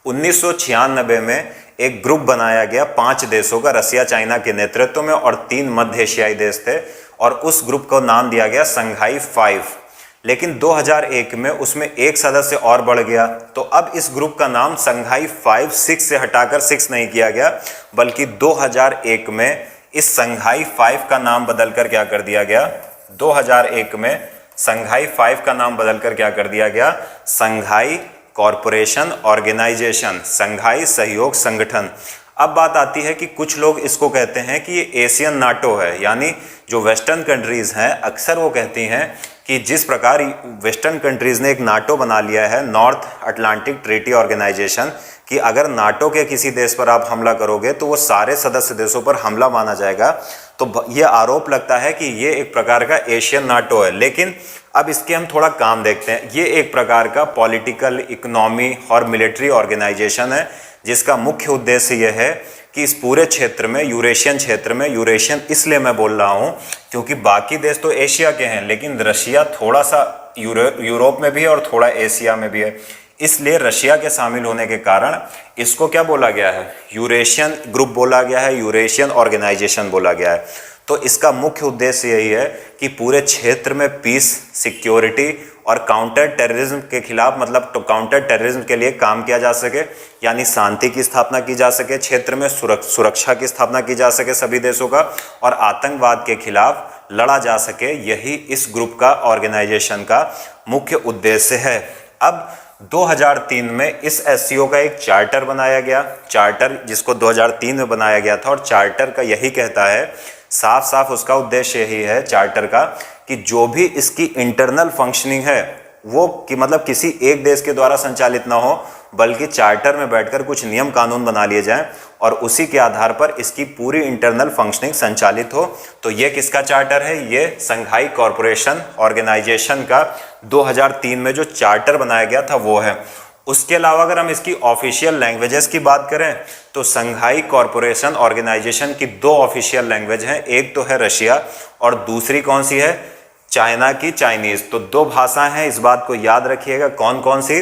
S1: 1996 में एक ग्रुप बनाया गया 5 देशों का, रसिया चाइना के नेतृत्व में, और 3 मध्य एशियाई देश थे, और उस ग्रुप को नाम दिया गया संघाई 5। लेकिन 2001 में उसमें एक सदस्य और बढ़ गया, तो अब इस ग्रुप का नाम संघाई 5 6 से हटाकर 6 नहीं किया गया, बल्कि 2001 में इस संघाई 5 का नाम बदलकर क्या कर दिया गया? 2001 में संघाई 5 का नाम बदलकर क्या कर दिया गया? संघाई कॉरपोरेशन ऑर्गेनाइजेशन, संघाई सहयोग संगठन। अब बात आती है कि कुछ लोग इसको कहते हैं कि ये एशियन नाटो है, यानी जो वेस्टर्न कंट्रीज़ हैं अक्सर वो कहती हैं कि जिस प्रकार वेस्टर्न कंट्रीज़ ने एक नाटो बना लिया है, नॉर्थ अटलांटिक ट्रीटी ऑर्गेनाइजेशन, कि अगर नाटो के किसी देश पर आप हमला करोगे तो वो सारे सदस्य देशों पर हमला माना जाएगा। तो ये आरोप लगता है कि ये एक प्रकार का एशियन नाटो है। लेकिन अब इसके हम थोड़ा काम देखते हैं। ये एक प्रकार का पॉलिटिकल, इकोनॉमी और मिलिट्री ऑर्गेनाइजेशन है, जिसका मुख्य उद्देश्य यह है कि इस पूरे क्षेत्र में, यूरेशियन क्षेत्र में, यूरेशियन इसलिए मैं बोल रहा हूँ क्योंकि बाकी देश तो एशिया के हैं, लेकिन रशिया थोड़ा सा यूरोप में भी है और थोड़ा एशिया में भी है, इसलिए रशिया के शामिल होने के कारण इसको क्या बोला गया है? यूरेशियन ग्रुप बोला गया है, यूरेशियन ऑर्गेनाइजेशन बोला गया है। तो इसका मुख्य उद्देश्य यही है कि पूरे क्षेत्र में पीस, सिक्योरिटी और काउंटर टेररिज्म के खिलाफ मतलब तो काउंटर टेररिज्म के लिए काम किया जा सके, यानी शांति की स्थापना की जा सके, क्षेत्र में सुरक्षा की स्थापना की जा सके सभी देशों का, और आतंकवाद के खिलाफ लड़ा जा सके। यही इस ग्रुप का ऑर्गेनाइजेशन का मुख्य उद्देश्य है। अब 2003 में इस एससीओ का एक चार्टर बनाया गया, चार्टर जिसको 2003 में बनाया गया था, और चार्टर का यही कहता है, साफ साफ उसका उद्देश्य यही है चार्टर का, कि जो भी इसकी इंटरनल फंक्शनिंग है वो कि मतलब किसी एक देश के द्वारा संचालित ना हो, बल्कि चार्टर में बैठकर कुछ नियम कानून बना लिए जाएं और उसी के आधार पर इसकी पूरी इंटरनल फंक्शनिंग संचालित हो। तो ये किसका चार्टर है? ये संघाई कॉरपोरेशन ऑर्गेनाइजेशन का 2003 में जो चार्टर बनाया गया था वो है। उसके अलावा अगर हम इसकी ऑफिशियल लैंग्वेजेस की बात करें तो संघाई कॉरपोरेशन ऑर्गेनाइजेशन की 2 ऑफिशियल लैंग्वेज हैं, एक तो है रशिया और दूसरी कौन सी है? चाइना की चाइनीज़। तो 2 भाषाएं हैं, इस बात को याद रखिएगा। कौन कौन सी?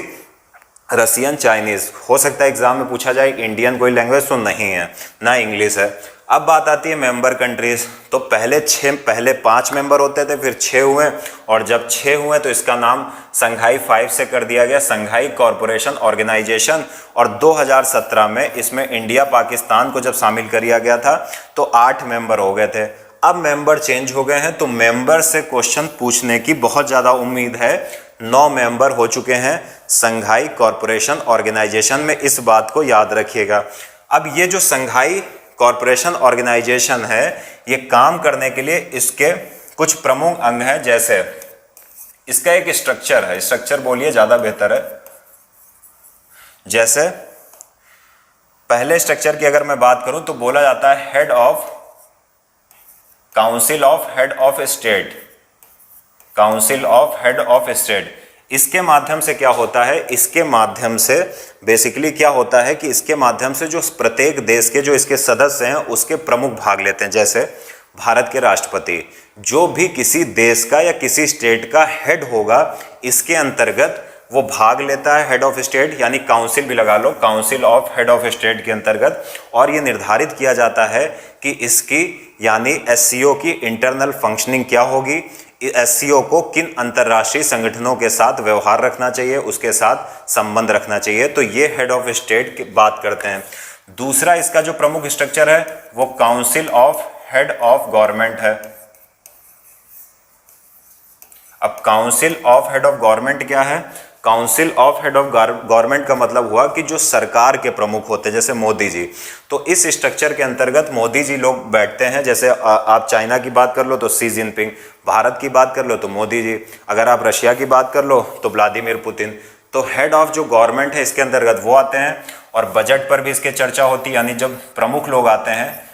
S1: Russian Chinese. हो सकता है एग्जाम में पूछा जाए इंडियन कोई लैंग्वेज, तो नहीं है, ना इंग्लिश है। अब बात आती है मेंबर कंट्रीज। तो पहले 5 मेंबर होते थे, फिर 6 हुए, और जब 6 हुए तो इसका नाम संघाई 5 से कर दिया गया, संघाई कॉरपोरेशन ऑर्गेनाइजेशन। और 2017 में इसमें इंडिया पाकिस्तान को जब शामिल किया गया था तो 8 मेंबर हो गए थे। अब मेंबर चेंज हो गए हैं, तो मेंबर से क्वेश्चन पूछने की बहुत ज़्यादा उम्मीद है। 9 मेंबर हो चुके हैं संघाई कॉरपोरेशन ऑर्गेनाइजेशन में, इस बात को याद रखिएगा। अब ये जो संघाई कॉरपोरेशन ऑर्गेनाइजेशन है, ये काम करने के लिए इसके कुछ प्रमुख अंग हैं, जैसे इसका एक स्ट्रक्चर है, स्ट्रक्चर बोलिए ज़्यादा बेहतर है। जैसे पहले स्ट्रक्चर की अगर मैं बात करूं तो बोला जाता है head of council of head of state, council of head of state. इसके माध्यम से क्या होता है? इसके माध्यम से बेसिकली क्या होता है कि इसके माध्यम से जो प्रत्येक देश के जो इसके सदस्य हैं उसके प्रमुख भाग लेते हैं। जैसे भारत के राष्ट्रपति, जो भी किसी देश का या किसी स्टेट का हेड होगा, इसके अंतर्गत वो भाग लेता है, हेड ऑफ स्टेट, यानी काउंसिल भी लगा लो, council of head of state के अंतर्गत। और ये निर्धारित किया जाता है कि इसकी यानी एससीओ की इंटरनल फंक्शनिंग क्या होगी, एससीओ को किन अंतर्राष्ट्रीय संगठनों के साथ व्यवहार रखना चाहिए, उसके साथ संबंध रखना चाहिए। तो ये हेड ऑफ स्टेट की बात करते हैं। दूसरा इसका जो प्रमुख स्ट्रक्चर है वो council of head of government है। अब council of head of government क्या है? Council of head of government का मतलब हुआ कि जो सरकार के प्रमुख होते हैं, जैसे मोदी जी। तो इस स्ट्रक्चर के अंतर्गत मोदी जी लोग बैठते हैं। जैसे आप चाइना की बात कर लो तो शी जिनपिंग, भारत की बात कर लो तो मोदी जी, अगर आप रशिया की बात कर लो तो व्लादिमीर पुतिन। तो हेड ऑफ जो गवर्नमेंट है इसके अंतर्गत वो आते हैं, और बजट पर भी इसके चर्चा होती है, यानी जब प्रमुख लोग आते हैं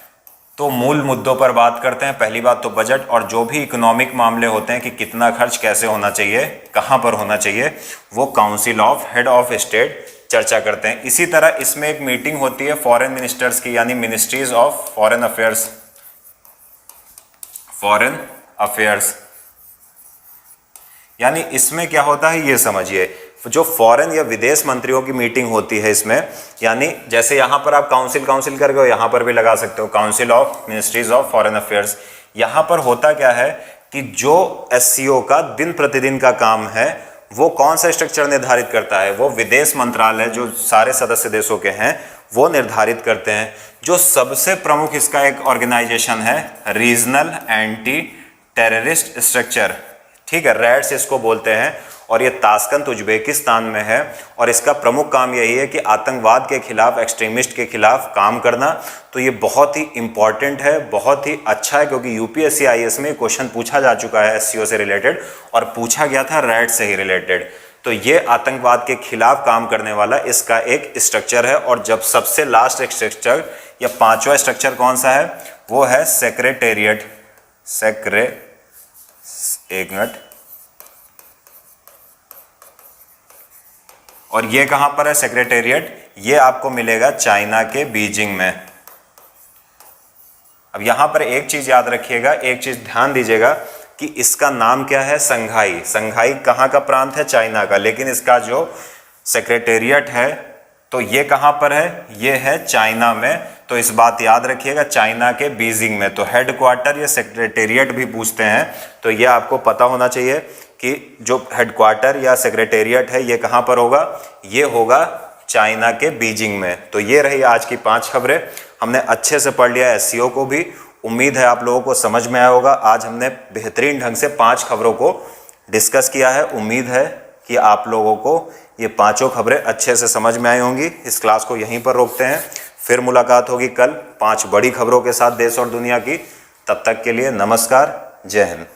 S1: तो मूल मुद्दों पर बात करते हैं। पहली बात तो बजट, और जो भी इकोनॉमिक मामले होते हैं कि कितना खर्च कैसे होना चाहिए, कहाँ पर होना चाहिए, वो council of head of state चर्चा करते हैं। इसी तरह इसमें एक मीटिंग होती है फॉरेन मिनिस्टर्स की, यानी ministries of foreign affairs, foreign affairs. यानी इसमें क्या होता है ये समझिए, जो फॉरेन या विदेश मंत्रियों की मीटिंग होती है इसमें, यानी जैसे यहाँ पर आप काउंसिल करके हो, यहाँ पर भी लगा सकते हो council of ministries of foreign affairs. यहाँ पर होता क्या है कि जो एससीओ का दिन प्रतिदिन का काम है वो कौन सा स्ट्रक्चर निर्धारित करता है? वो विदेश मंत्रालय जो सारे सदस्य देशों के हैं वो निर्धारित करते हैं। जो सबसे प्रमुख इसका एक ऑर्गेनाइजेशन है रीजनल एंटी टेररिस्ट स्ट्रक्चर, ठीक है, रैड्स इसको बोलते हैं, और ये ताशकंद उज्बेकिस्तान में है। और इसका प्रमुख काम यही है कि आतंकवाद के खिलाफ, एक्सट्रीमिस्ट के खिलाफ काम करना। तो ये बहुत ही इंपॉर्टेंट है, बहुत ही अच्छा है, क्योंकि यूपीएससी आईएएस में क्वेश्चन पूछा जा चुका है एससीओ से रिलेटेड, और पूछा गया था रैड से ही रिलेटेड। तो ये आतंकवाद के खिलाफ काम करने वाला इसका एक स्ट्रक्चर है। और जब सबसे लास्ट एक स्ट्रक्चर या 5वां स्ट्रक्चर कौन सा है? वो है सेक्रेटेरिएट। एक मिनट, और ये कहां पर है सेक्रेटेरिएट? ये आपको मिलेगा चाइना के बीजिंग में। अब यहां पर एक चीज याद रखिएगा, एक चीज ध्यान दीजिएगा कि इसका नाम क्या है? संघाई। संघाई कहां का प्रांत है? चाइना का। लेकिन इसका जो सेक्रेटेरिएट है तो ये कहां पर है? ये है चाइना में। तो इस बात याद रखिएगा, चाइना के बीजिंग में। तो हेडक्वार्टर या सेक्रेटेरिएट भी पूछते हैं तो ये आपको पता होना चाहिए। कि जो हेडक्वार्टर या सेक्रेटेरिएट है ये कहाँ पर होगा, ये होगा चाइना के बीजिंग में। तो ये रही आज की 5 खबरें। हमने अच्छे से पढ़ लिया एससीओ को भी, उम्मीद है आप लोगों को समझ में आया होगा। आज हमने बेहतरीन ढंग से 5 खबरों को डिस्कस किया है। उम्मीद है कि आप लोगों को ये 5 खबरें अच्छे से समझ में आई होंगी। इस क्लास को यहीं पर रोकते हैं, फिर मुलाकात होगी कल 5 बड़ी खबरों के साथ देश और दुनिया की। तब तक के लिए नमस्कार, जय हिंद।